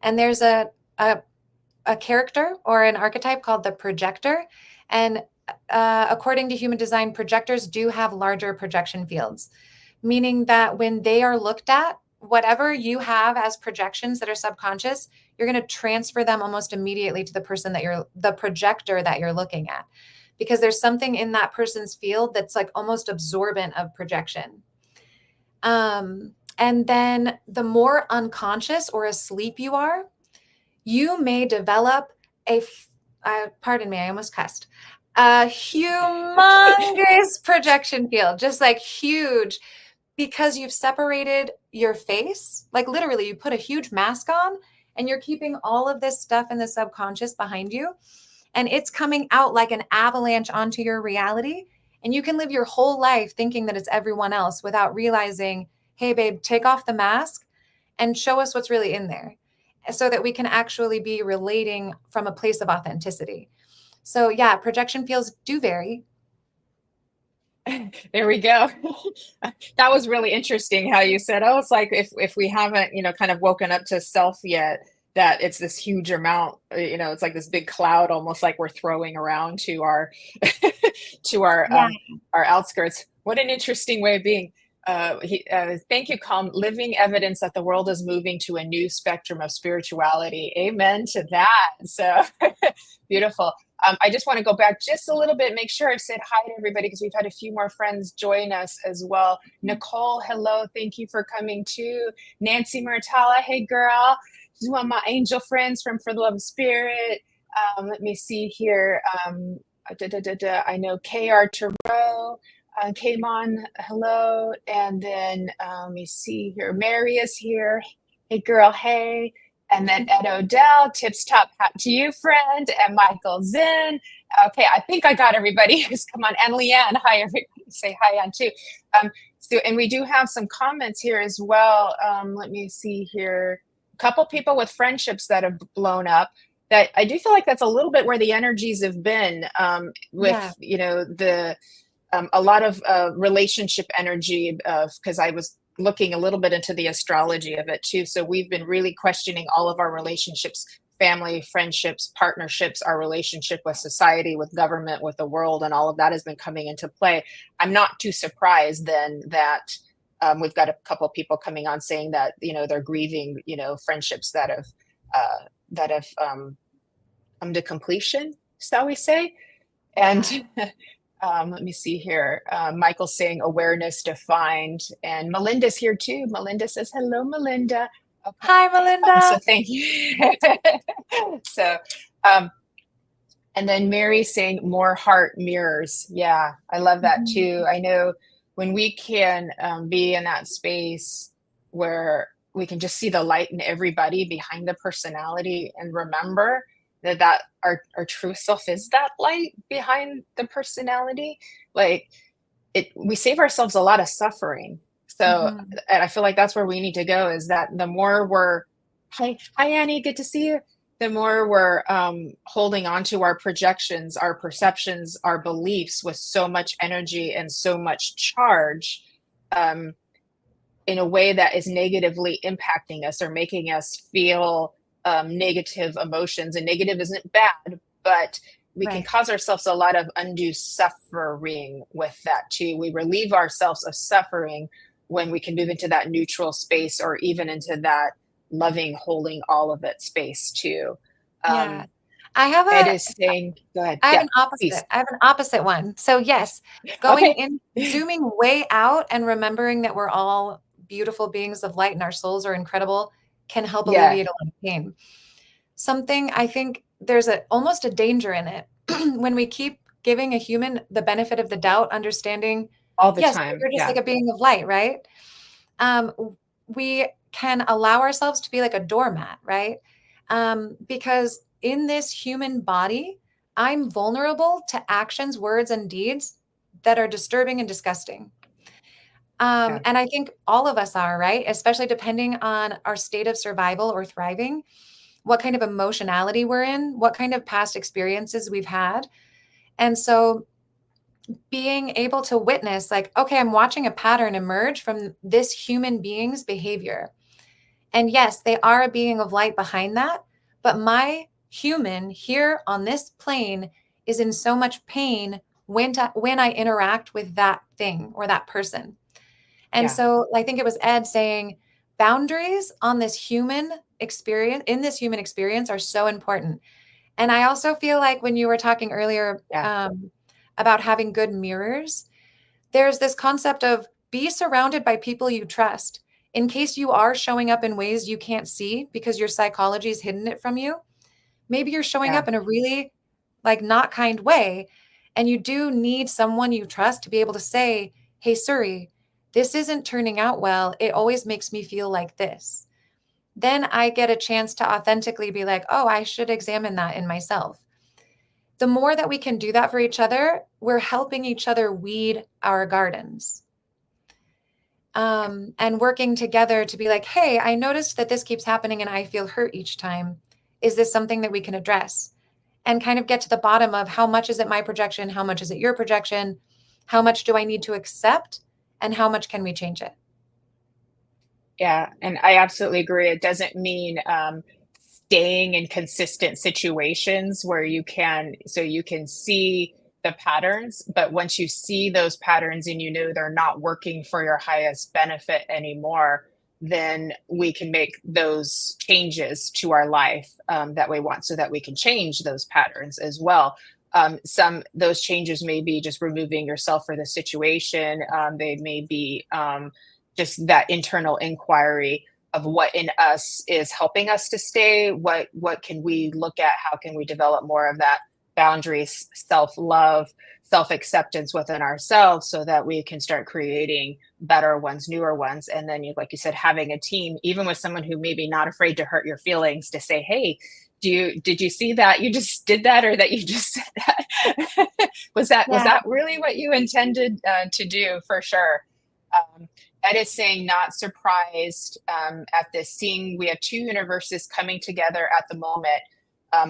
And there's a, a character or an archetype called the projector. And according to human design, projectors do have larger projection fields, meaning that when they are looked at, whatever you have as projections that are subconscious, you're going to transfer them almost immediately to the person that the projector that you're looking at, because there's something in that person's field that's like almost absorbent of projection. And then the more unconscious or asleep you are, you may develop pardon me, I almost cussed, a humongous projection field, just like huge, because you've separated your face. Like literally, you put a huge mask on and you're keeping all of this stuff in the subconscious behind you. And it's coming out like an avalanche onto your reality. And you can live your whole life thinking that it's everyone else without realizing, hey, babe, take off the mask and show us what's really in there, so that we can actually be relating from a place of authenticity. So yeah, projection fields do vary. There we go. That was really interesting how you said, oh, it's like if we haven't, kind of woken up to self yet, that it's this huge amount, it's like this big cloud, almost like we're throwing around to our to Yeah. our outskirts. What an interesting way of being. Thank you, Calm. Living evidence that the world is moving to a new spectrum of spirituality. Amen to that. So beautiful. I just want to go back just a little bit, make sure I've said hi to everybody, because we've had a few more friends join us as well. Nicole, hello. Thank you for coming too. Nancy Murtala, hey girl. She's one of my angel friends from For the Love of Spirit. Let me see here. I know KR Tarot came on, hello. And then let me see here. Mary is here. Hey girl, hey. And then Ed Odell, tips top hat to you, friend. And Michael Zinn. Okay, I think I got everybody who's come on. And Leanne, hi, everybody. Say hi on too. And we do have some comments here as well. Let me see here. A couple people with friendships that have blown up. That I do feel like that's a little bit where the energies have been with, a lot of relationship energy, because I was looking a little bit into the astrology of it too. So we've been really questioning all of our relationships, family, friendships, partnerships, our relationship with society, with government, with the world, and all of that has been coming into play. I'm not too surprised then that we've got a couple people coming on saying that, they're grieving, friendships that have come to completion, shall we say. And let me see here. Michael's saying awareness defined, and Melinda's here too. Melinda says, hello, Melinda. Okay. Hi, Melinda. So thank you. So, and then Mary saying more heart mirrors. Yeah, I love that too. I know when we can be in that space where we can just see the light in everybody behind the personality, and remember that our true self is that light behind the personality. Like we save ourselves a lot of suffering. So, and I feel like that's where we need to go, is that the more we're, hi Annie, good to see you. The more we're holding on to our projections, our perceptions, our beliefs with so much energy and so much charge, in a way that is negatively impacting us or making us feel negative emotions. And negative isn't bad, but we can cause ourselves a lot of undue suffering with that too. We relieve ourselves of suffering when we can move into that neutral space, or even into that loving, holding all of it space too. I have Ed is saying, go ahead. I have an opposite. Please. I have an opposite one. So yes, going in, zooming way out and remembering that we're all beautiful beings of light and our souls are incredible can help alleviate a lot of pain. Something I think there's almost a danger in it when we keep giving a human the benefit of the doubt, understanding all the time. You're just like a being of light, right? We can allow ourselves to be like a doormat, right? Because in this human body, I'm vulnerable to actions, words, and deeds that are disturbing and disgusting. And I think all of us are, right? Especially depending on our state of survival or thriving, what kind of emotionality we're in, what kind of past experiences we've had. And so being able to witness, like, okay, I'm watching a pattern emerge from this human being's behavior. And yes, they are a being of light behind that. But my human here on this plane is in so much pain when I interact with that thing or that person. And Yeah. so I think it was Ed saying boundaries on this human experience, in this human experience, are so important. And I also feel like when you were talking earlier Yeah. about having good mirrors, there's this concept of be surrounded by people you trust in case you are showing up in ways you can't see because your psychology's hidden it from you. Maybe you're showing Yeah. up in a really like not kind way, and you do need someone you trust to be able to say, hey, Suri, this isn't turning out well. It always makes me feel like this. Then I get a chance to authentically be like, oh, I should examine that in myself. The more that we can do that for each other, we're helping each other weed our gardens. And working together to be like, hey, I noticed that this keeps happening and I feel hurt each time. Is this something that we can address? And kind of get to the bottom of how much is it my projection? How much is it your projection? How much do I need to accept? And how much can we change it? Yeah, and I absolutely agree. It doesn't mean staying in consistent situations where you can see the patterns, but once you see those patterns and you know they're not working for your highest benefit anymore, then we can make those changes to our life that we want, so that we can change those patterns as well. Some those changes may be just removing yourself for the situation. They may be just that internal inquiry of what in us is helping us to stay. What can we look at? How can we develop more of that boundaries, self-love, self-acceptance within ourselves, so that we can start creating better ones, newer ones. And then, like you said, having a team, even with someone who may be not afraid to hurt your feelings, to say, hey, did you see that you just did that, or that you just said that? Was Yeah. that really what you intended to do? For sure. Ed is saying not surprised at this, seeing we have two universes coming together at the moment,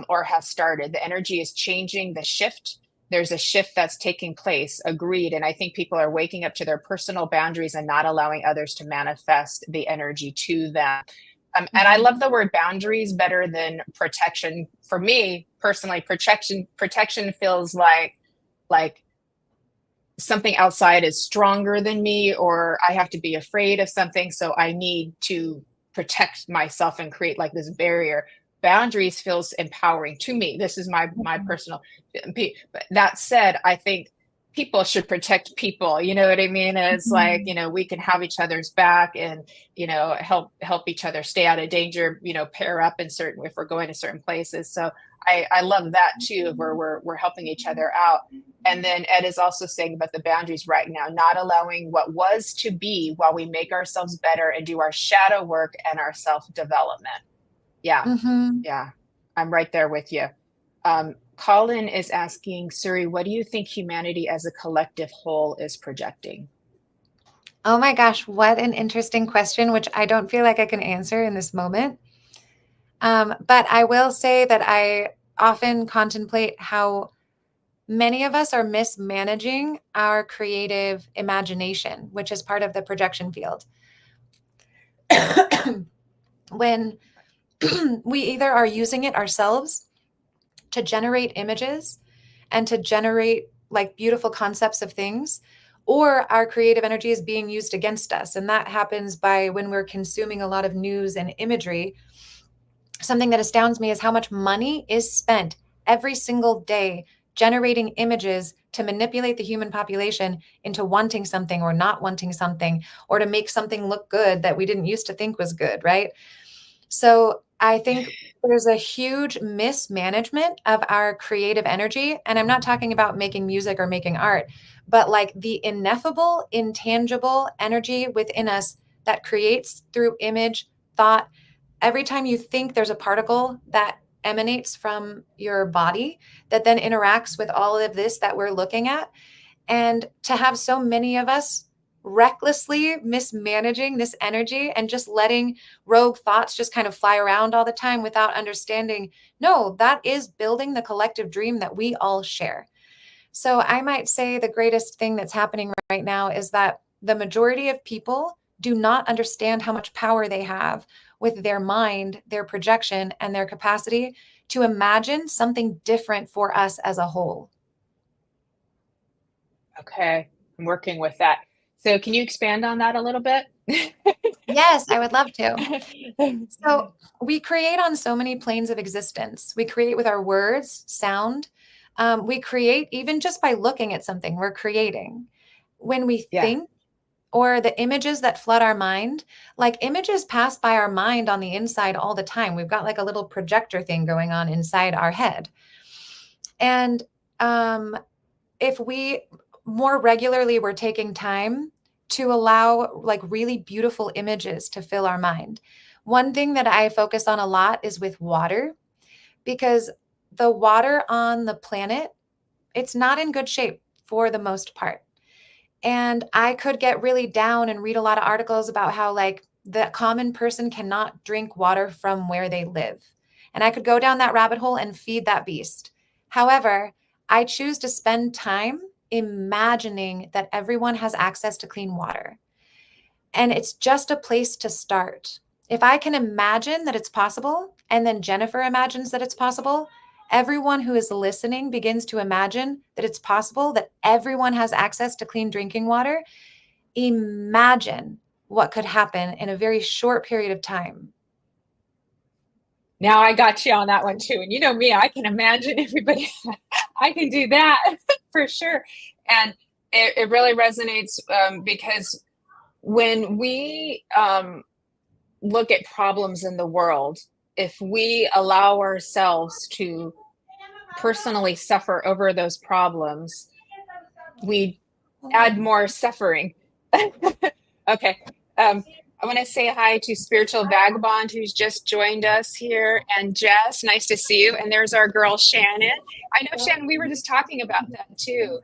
or have started. The energy is changing, the shift. There's a shift that's taking place. Agreed. And I think people are waking up to their personal boundaries and not allowing others to manifest the energy to them. And I Mhm. love the word boundaries better than protection. For me personally, protection feels like something outside is stronger than me, or I have to be afraid of something, so I need to protect myself and create like this barrier. Boundaries feels empowering to me. This is my Mhm. personal. But that said, I think people should protect people. You know what I mean? It's like, Mhm. we can have each other's back, and help each other stay out of danger. Pair up in certain, if we're going to certain places. So I love that too, where we're helping each other out. And then Ed is also saying about the boundaries right now, not allowing what was to be while we make ourselves better and do our shadow work and our self development. Yeah, Mhm. yeah, I'm right there with you. Colin is asking, Suri, what do you think humanity as a collective whole is projecting? Oh my gosh, what an interesting question, which I don't feel like I can answer in this moment. But I will say that I often contemplate how many of us are mismanaging our creative imagination, which is part of the projection field. When we either are using it ourselves to generate images and to generate like beautiful concepts of things, or our creative energy is being used against us. And that happens by when we're consuming a lot of news and imagery. Something that astounds me is how much money is spent every single day generating images to manipulate the human population into wanting something or not wanting something, or to make something look good that we didn't used to think was good, right? So I think there's a huge mismanagement of our creative energy. And I'm not talking about making music or making art, but like the ineffable, intangible energy within us that creates through image, thought. Every time you think, there's a particle that emanates from your body that then interacts with all of this that we're looking at. And to have so many of us recklessly mismanaging this energy and just letting rogue thoughts just kind of fly around all the time without understanding, no, that is building the collective dream that we all share. So I might say the greatest thing that's happening right now is that the majority of people do not understand how much power they have with their mind, their projection, and their capacity to imagine something different for us as a whole. Okay, I'm working with that. So can you expand on that a little bit? Yes, I would love to. So we create on so many planes of existence. We create with our words, sound. We create even just by looking at something, we're creating. When we Yeah. think, or the images that flood our mind, like images pass by our mind on the inside all the time. We've got like a little projector thing going on inside our head. And if we more regularly were taking time to allow like really beautiful images to fill our mind. One thing that I focus on a lot is with water, because the water on the planet, it's not in good shape for the most part. And I could get really down and read a lot of articles about how like the common person cannot drink water from where they live. And I could go down that rabbit hole and feed that beast. However, I choose to spend time imagining that everyone has access to clean water. And it's just a place to start. If I can imagine that it's possible, and then Jennifer imagines that it's possible, everyone who is listening begins to imagine that it's possible that everyone has access to clean drinking water. Imagine what could happen in a very short period of time. Now I got you on that one too. And you know me, I can imagine everybody. I can do that for sure. And it really resonates because when we look at problems in the world, if we allow ourselves to personally suffer over those problems, we add more suffering. Okay. I want to say hi to Spiritual Vagabond, who's just joined us here, and Jess, nice to see you. And there's our girl, Shannon. I know, Shannon, we were just talking about that too.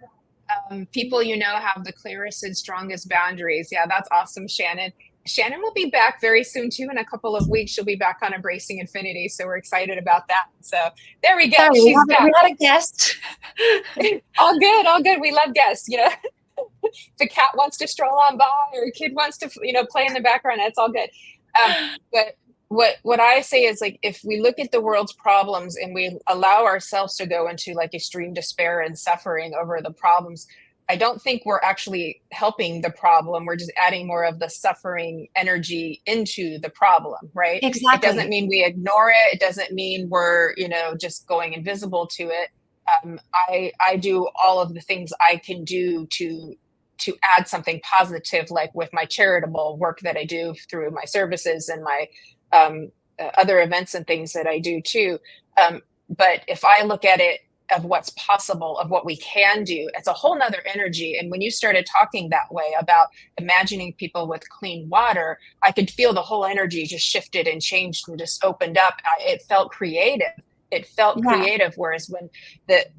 People you know have the clearest and strongest boundaries. Yeah, that's awesome, Shannon. Shannon will be back very soon too. In a couple of weeks, she'll be back on Embracing Infinity. So we're excited about that. So there we go. Sorry, She's back. we had a guest. All good, all good. We love guests, you know. If a cat wants to stroll on by or a kid wants to, you know, play in the background, that's all good. But what I say is, like, if we look at the world's problems and we allow ourselves to go into like extreme despair and suffering over the problems, I don't think we're actually helping the problem. We're just adding more of the suffering energy into the problem, right? Exactly. It doesn't mean we ignore it. It doesn't mean we're, you know, just going invisible to it. I do all of the things I can do to add something positive, like with my charitable work that I do through my services and my other events and things that I do too. But if I look at it of what's possible, of what we can do, it's a whole nother energy. And when you started talking that way about imagining people with clean water, I could feel the whole energy just shifted and changed and just opened up. It felt creative. It felt creative. Whereas when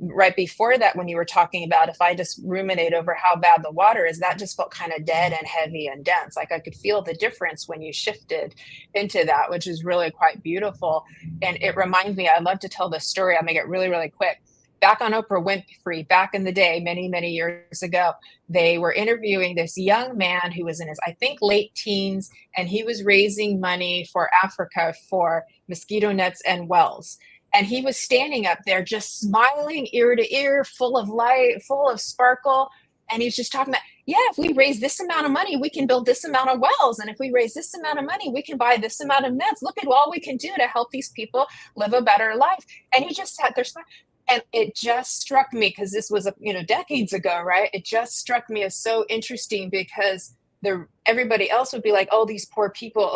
right before that, when you were talking about, if I just ruminate over how bad the water is, that just felt kind of dead and heavy and dense. Like I could feel the difference when you shifted into that, which is really quite beautiful. And it reminds me, I love to tell this story. I'll make it really, really quick. Back on Oprah Winfrey, back in the day, many, many years ago, they were interviewing this young man who was in his, I think, late teens, and he was raising money for Africa for mosquito nets and wells. And he was standing up there just smiling ear to ear, full of light, full of sparkle. And he was just talking about, yeah, if we raise this amount of money, we can build this amount of wells. And if we raise this amount of money, we can buy this amount of nets. Look at all we can do to help these people live a better life. And he just sat there smiling. And it just struck me, because this was, decades ago, right? It just struck me as so interesting, because everybody else would be like, oh, these poor people,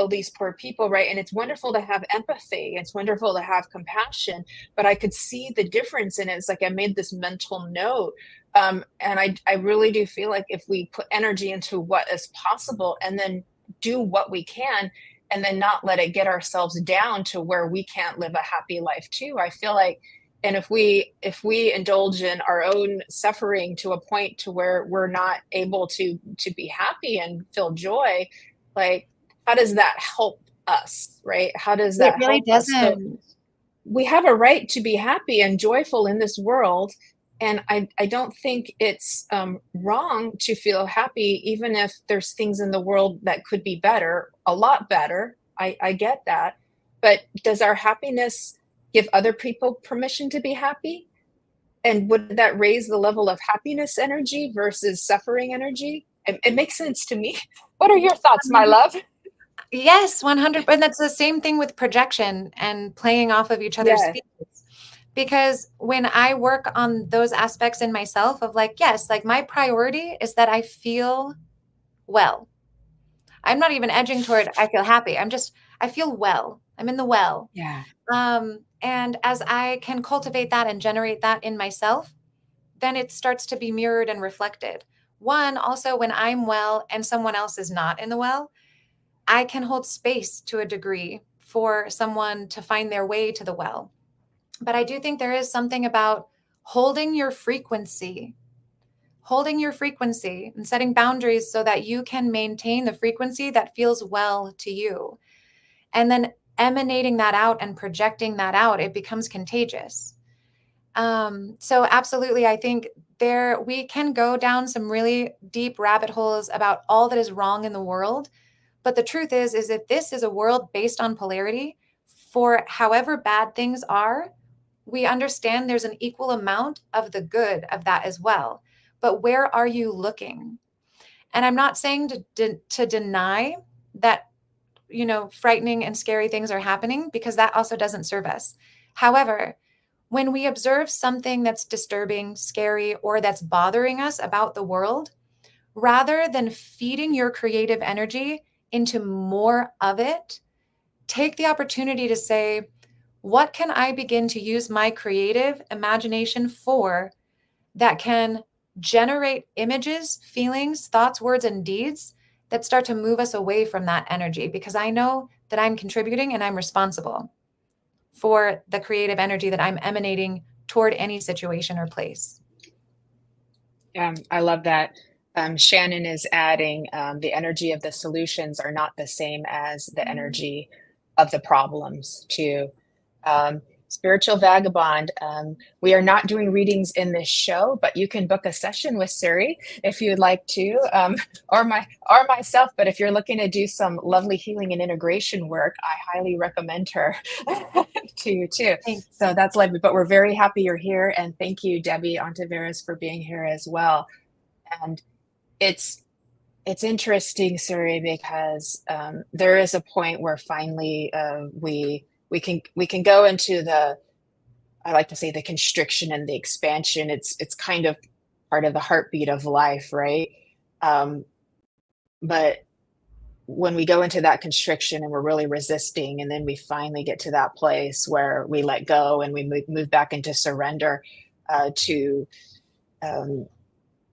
right? And it's wonderful to have empathy. It's wonderful to have compassion, but I could see the difference in it. It's like I made this mental note. And I really do feel like if we put energy into what is possible and then do what we can, and then not let it get ourselves down to where we can't live a happy life too, I feel like, and if we indulge in our own suffering to a point to where we're not able to be happy and feel joy, like, how does that help us, right? How does that It really help us? So doesn't. we have a right to be happy and joyful in this world, And I don't think it's wrong to feel happy, even if there's things in the world that could be better, a lot better. I get that. But does our happiness give other people permission to be happy? And would that raise the level of happiness energy versus suffering energy? It makes sense to me. What are your thoughts, my love? Yes, 100. And that's the same thing with projection and playing off of each other's Yes. fields. Because when I work on those aspects in myself of like, yes, like my priority is that I feel well. I'm not even edging toward I feel happy. I feel well. I'm in the well. Yeah. And as I can cultivate that and generate that in myself, then it starts to be mirrored and reflected. One, also when I'm well and someone else is not in the well, I can hold space to a degree for someone to find their way to the well. But I do think there is something about holding your frequency and setting boundaries so that you can maintain the frequency that feels well to you. And then emanating that out and projecting that out, it becomes contagious. So absolutely, I think we can go down some really deep rabbit holes about all that is wrong in the world. But the truth is if this is a world based on polarity, for however bad things are, we understand there's an equal amount of the good of that as well. But where are you looking? And I'm not saying to deny that, frightening and scary things are happening, because that also doesn't serve us. However, when we observe something that's disturbing, scary, or that's bothering us about the world, rather than feeding your creative energy into more of it, take the opportunity to say, what can I begin to use my creative imagination for that can generate images, feelings, thoughts, words, and deeds that start to move us away from that energy? Because I know that I'm contributing and I'm responsible for the creative energy that I'm emanating toward any situation or place. I love that. Shannon is adding the energy of the solutions are not the same as the energy of the problems, too. Spiritual Vagabond, we are not doing readings in this show, but you can book a session with Suri if you'd like to, or myself. But if you're looking to do some lovely healing and integration work, I highly recommend her to you too. Thanks. So that's lovely. But we're very happy you're here, and thank you, Debbie Ontiveros, for being here as well. And it's interesting, Suri, because there is a point where finally we can go into I like to say, the constriction and the expansion. It's kind of part of the heartbeat of life, right? But when we go into that constriction and we're really resisting, and then we finally get to that place where we let go and we move back into surrender to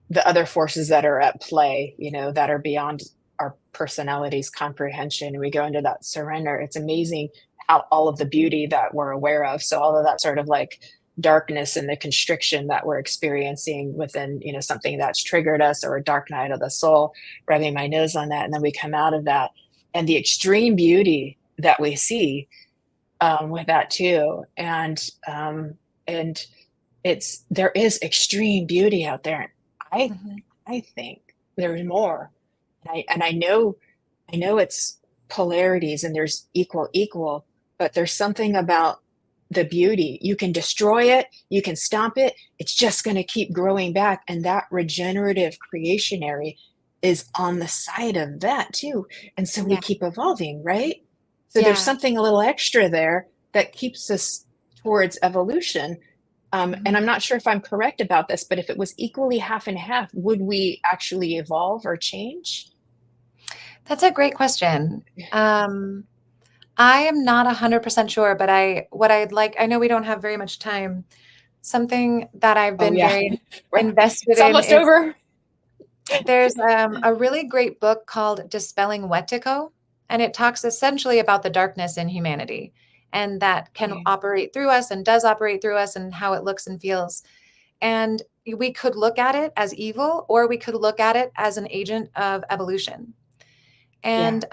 the other forces that are at play, that are beyond our personality's comprehension, and we go into that surrender. It's amazing how all of the beauty that we're aware of, so all of that sort of like darkness and the constriction that we're experiencing within, something that's triggered us, or a dark night of the soul, rubbing my nose on that, and then we come out of that, and the extreme beauty that we see with that too. And there is extreme beauty out there. I think there's more. And I know it's polarities and there's equal, but there's something about the beauty. You can destroy it, you can stomp it, it's just going to keep growing back. And that regenerative creationary is on the side of that too. And so we keep evolving, right? So there's something a little extra there that keeps us towards evolution. And I'm not sure if I'm correct about this, but if it was equally half and half, would we actually evolve or change? That's a great question. I am not 100% sure, but I know we don't have very much time. Something that I've been very invested it's almost in over. There's a really great book called Dispelling Wetiko, and it talks essentially about the darkness in humanity, and that can operate through us and does operate through us, and how it looks and feels. And we could look at it as evil, or we could look at it as an agent of evolution. And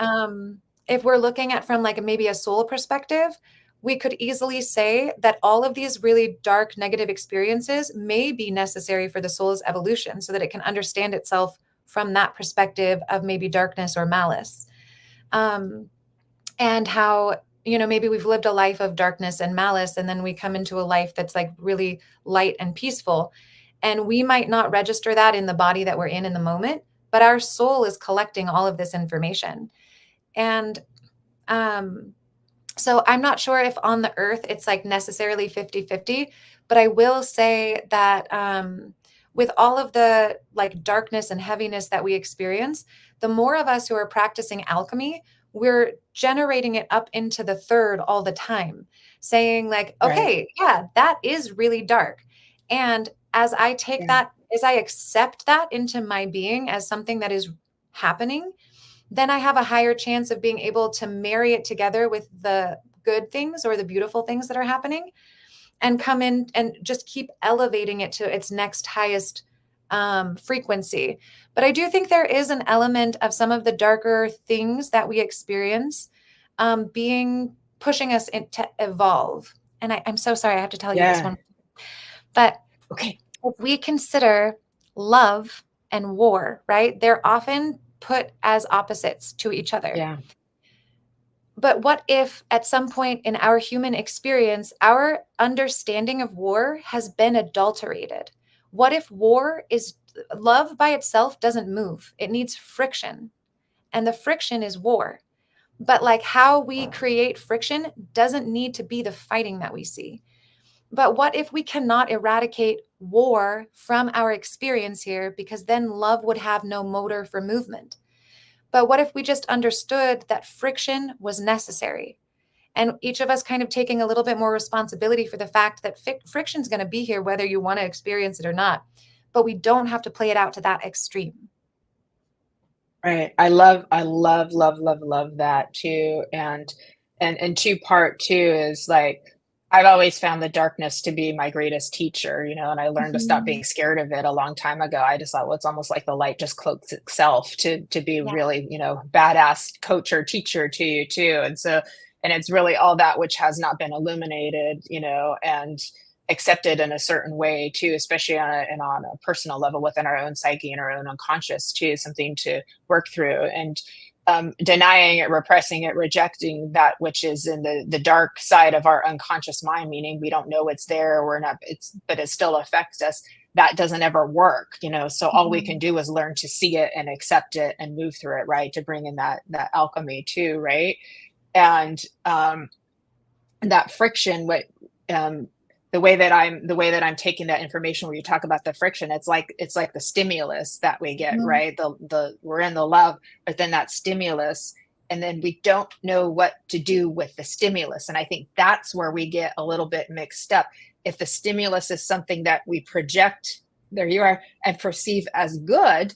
if we're looking at from like maybe a soul perspective, we could easily say that all of these really dark, negative experiences may be necessary for the soul's evolution so that it can understand itself from that perspective of maybe darkness or malice. And how, maybe we've lived a life of darkness and malice, and then we come into a life that's like really light and peaceful. And we might not register that in the body that we're in the moment, but our soul is collecting all of this information. And so I'm not sure if on the earth it's like necessarily 50-50, but I will say that with all of the like darkness and heaviness that we experience, the more of us who are practicing alchemy, we're generating it up into the third all the time, saying like, okay, yeah, that is really dark. And as I take that, as I accept that into my being as something that is happening, then I have a higher chance of being able to marry it together with the good things or the beautiful things that are happening, and come in and just keep elevating it to its next highest frequency. But I do think there is an element of some of the darker things that we experience pushing us to evolve. And I'm so sorry, I have to tell you this one. But okay, if we consider love and war, right? They're often put as opposites to each other. Yeah. But what if at some point in our human experience, our understanding of war has been adulterated? What if love by itself doesn't move? It needs friction. And the friction is war. But like how we create friction doesn't need to be the fighting that we see. But what if we cannot eradicate war from our experience here, because then love would have no motor for movement? But what if we just understood that friction was necessary, and each of us kind of taking a little bit more responsibility for the fact that friction is going to be here whether you want to experience it or not, but we don't have to play it out to that extreme. Right. I love that too. And two part too is like, I've always found the darkness to be my greatest teacher, and I learned to stop being scared of it a long time ago. I just thought, well, it's almost like the light just cloaks itself to be really, badass coach or teacher to you too. And it's really all that which has not been illuminated, and accepted in a certain way too, especially on a personal level within our own psyche and our own unconscious too, something to work through. And denying it, repressing it, rejecting that which is in the dark side of our unconscious mind, meaning we don't know it's there, but it still affects us. That doesn't ever work, so all we can do is learn to see it and accept it and move through it, right? To bring in that alchemy too, right? And that friction, the way that I'm taking that information, where you talk about the friction, it's like the stimulus that we get, right? We're in the love, but then that stimulus, and then we don't know what to do with the stimulus. And I think that's where we get a little bit mixed up. If the stimulus is something that we project, there you are, and perceive as good,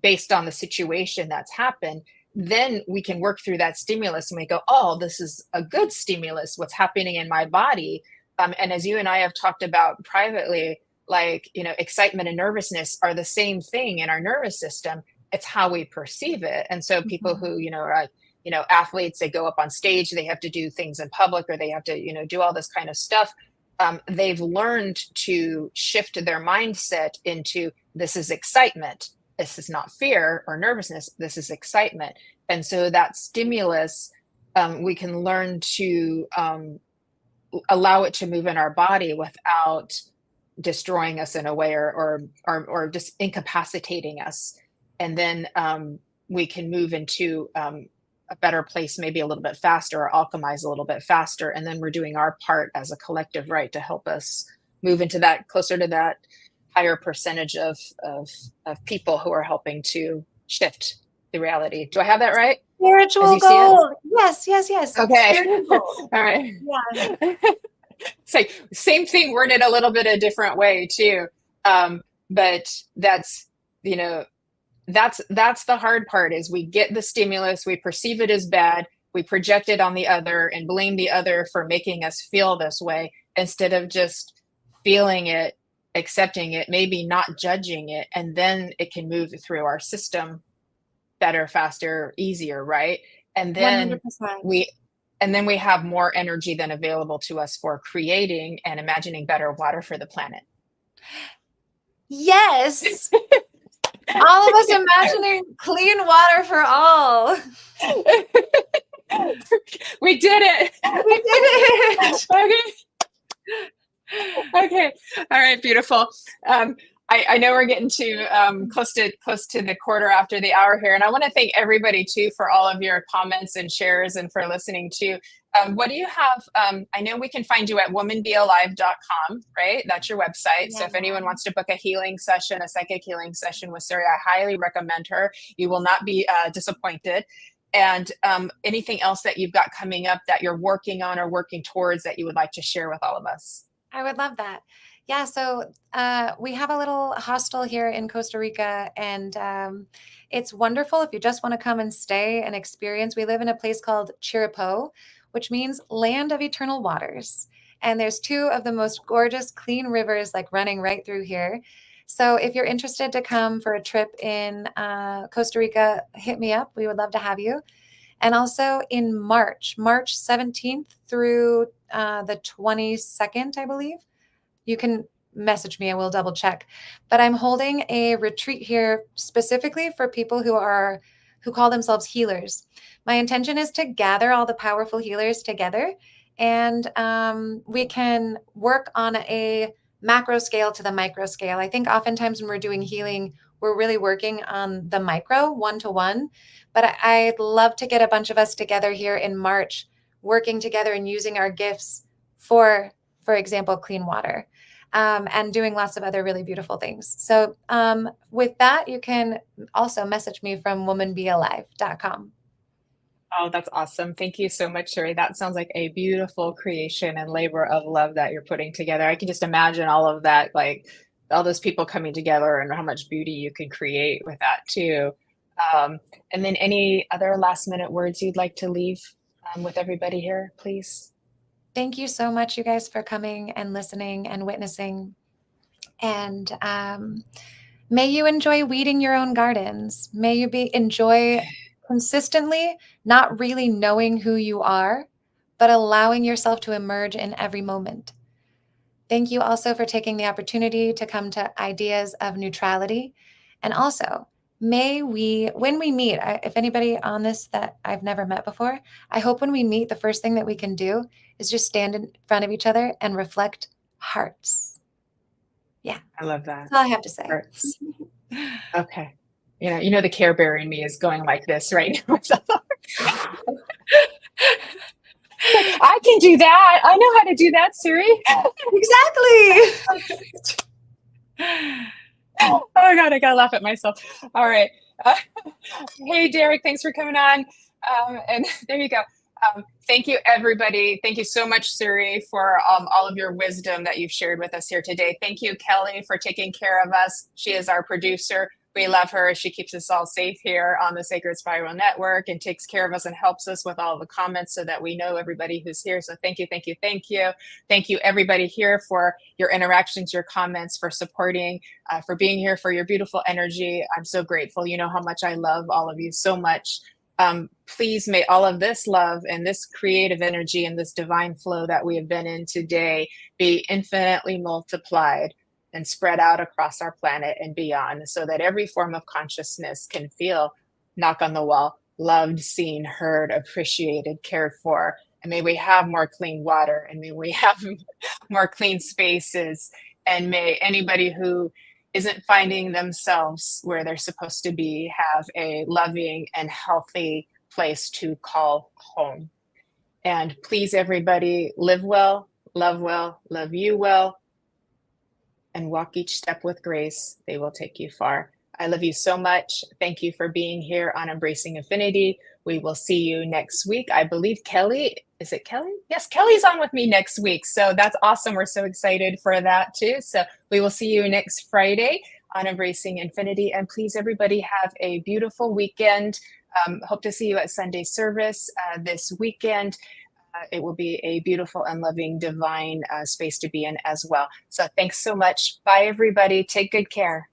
based on the situation that's happened, then we can work through that stimulus and we go, oh, this is a good stimulus, what's happening in my body. And as you and I have talked about privately, like, excitement and nervousness are the same thing in our nervous system. It's how we perceive it. And so people who, are, athletes, they go up on stage, they have to do things in public, or they have to, do all this kind of stuff. They've learned to shift their mindset into, this is excitement. This is not fear or nervousness. This is excitement. And so that stimulus, we can learn to, allow it to move in our body without destroying us in a way, or just incapacitating us. And then we can move into a better place, maybe a little bit faster, or alchemize a little bit faster. And then we're doing our part as a collective, right, to help us move into that, closer to that higher percentage of people who are helping to shift the reality. Do I have that right? Spiritual gold. Yes. Okay. All right. Yeah. It's like same thing, worded a little bit a different way too. But that's the hard part, is we get the stimulus, we perceive it as bad, we project it on the other and blame the other for making us feel this way, instead of just feeling it, accepting it, maybe not judging it, and then it can move through our system better, faster, easier, right? And then 100%. And then we have more energy than available to us for creating and imagining better water for the planet. Yes. All of us imagining clean water for all. We did it. We did it. Okay. All right. Beautiful. I know we're getting to close to the quarter after the hour here, and I want to thank everybody too for all of your comments and shares and for listening too. What do you have? I know we can find you at womanbealive.com, right? That's your website. Yeah. So if anyone wants to book a healing session, a psychic healing session with Suri, I highly recommend her. You will not be disappointed. And anything else that you've got coming up that you're working on or working towards that you would like to share with all of us? I would love that. Yeah, so we have a little hostel here in Costa Rica, and it's wonderful if you just want to come and stay and experience. We live in a place called Chiripo, which means land of eternal waters. And there's two of the most gorgeous, clean rivers like running right through here. So if you're interested to come for a trip in Costa Rica, hit me up. We would love to have you. And also in March 17th through the 22nd, I believe. You can message me and we'll double check. But I'm holding a retreat here specifically for people who call themselves healers. My intention is to gather all the powerful healers together, and we can work on a macro scale to the micro scale. I think oftentimes when we're doing healing, we're really working on the micro, one-to-one. But I'd love to get a bunch of us together here in March, working together and using our gifts for example, clean water, and doing lots of other really beautiful things. So with that, you can also message me from womanbealive.com. Oh, that's awesome. Thank you so much, Suri. That sounds like a beautiful creation and labor of love that you're putting together. I can just imagine all of that, like all those people coming together and how much beauty you can create with that too. And then any other last minute words you'd like to leave with everybody here, please? Thank you so much, you guys, for coming and listening and witnessing. And may you enjoy weeding your own gardens. May you enjoy consistently not really knowing who you are, but allowing yourself to emerge in every moment. Thank you also for taking the opportunity to come to ideas of neutrality. And also, may we, when we meet, if anybody on this that I've never met before, I hope when we meet, the first thing that we can do is just stand in front of each other and reflect hearts. Yeah. I love that. That's all I have to say. Hearts. Okay. You know, the Care Bear in me is going like this right now. I can do that. I know how to do that, Suri. Exactly. Oh God, I gotta laugh at myself. All right. Hey, Derek, thanks for coming on. And there you go. Thank you, everybody. Thank you so much, Suri, for all of your wisdom that you've shared with us here today. Thank you, Kelly, for taking care of us. She is our producer. We love her. She keeps us all safe here on the Sacred Spiral Network and takes care of us and helps us with all the comments so that we know everybody who's here. So thank you, thank you, thank you. Thank you, everybody here, for your interactions, your comments, for supporting, for being here, for your beautiful energy. I'm so grateful. You know how much I love all of you so much. Please may all of this love and this creative energy and this divine flow that we have been in today be infinitely multiplied and spread out across our planet and beyond, so that every form of consciousness can feel, knock on the wall, loved, seen, heard, appreciated, cared for. And may we have more clean water, and may we have more clean spaces, and may anybody who isn't finding themselves where they're supposed to be have a loving and healthy place to call home. And please, everybody, live well, love you well, and walk each step with grace. They will take you far. I love you so much. Thank you for being here on Embracing Infinity. We will see you next week. I believe Kelly, is it Kelly? Yes, Kelly's on with me next week. So that's awesome. We're so excited for that too. So we will see you next Friday on Embracing Infinity. And please, everybody, have a beautiful weekend. Hope to see you at Sunday service this weekend. It will be a beautiful and loving divine space to be in as well. So thanks so much. Bye, everybody. Take good care.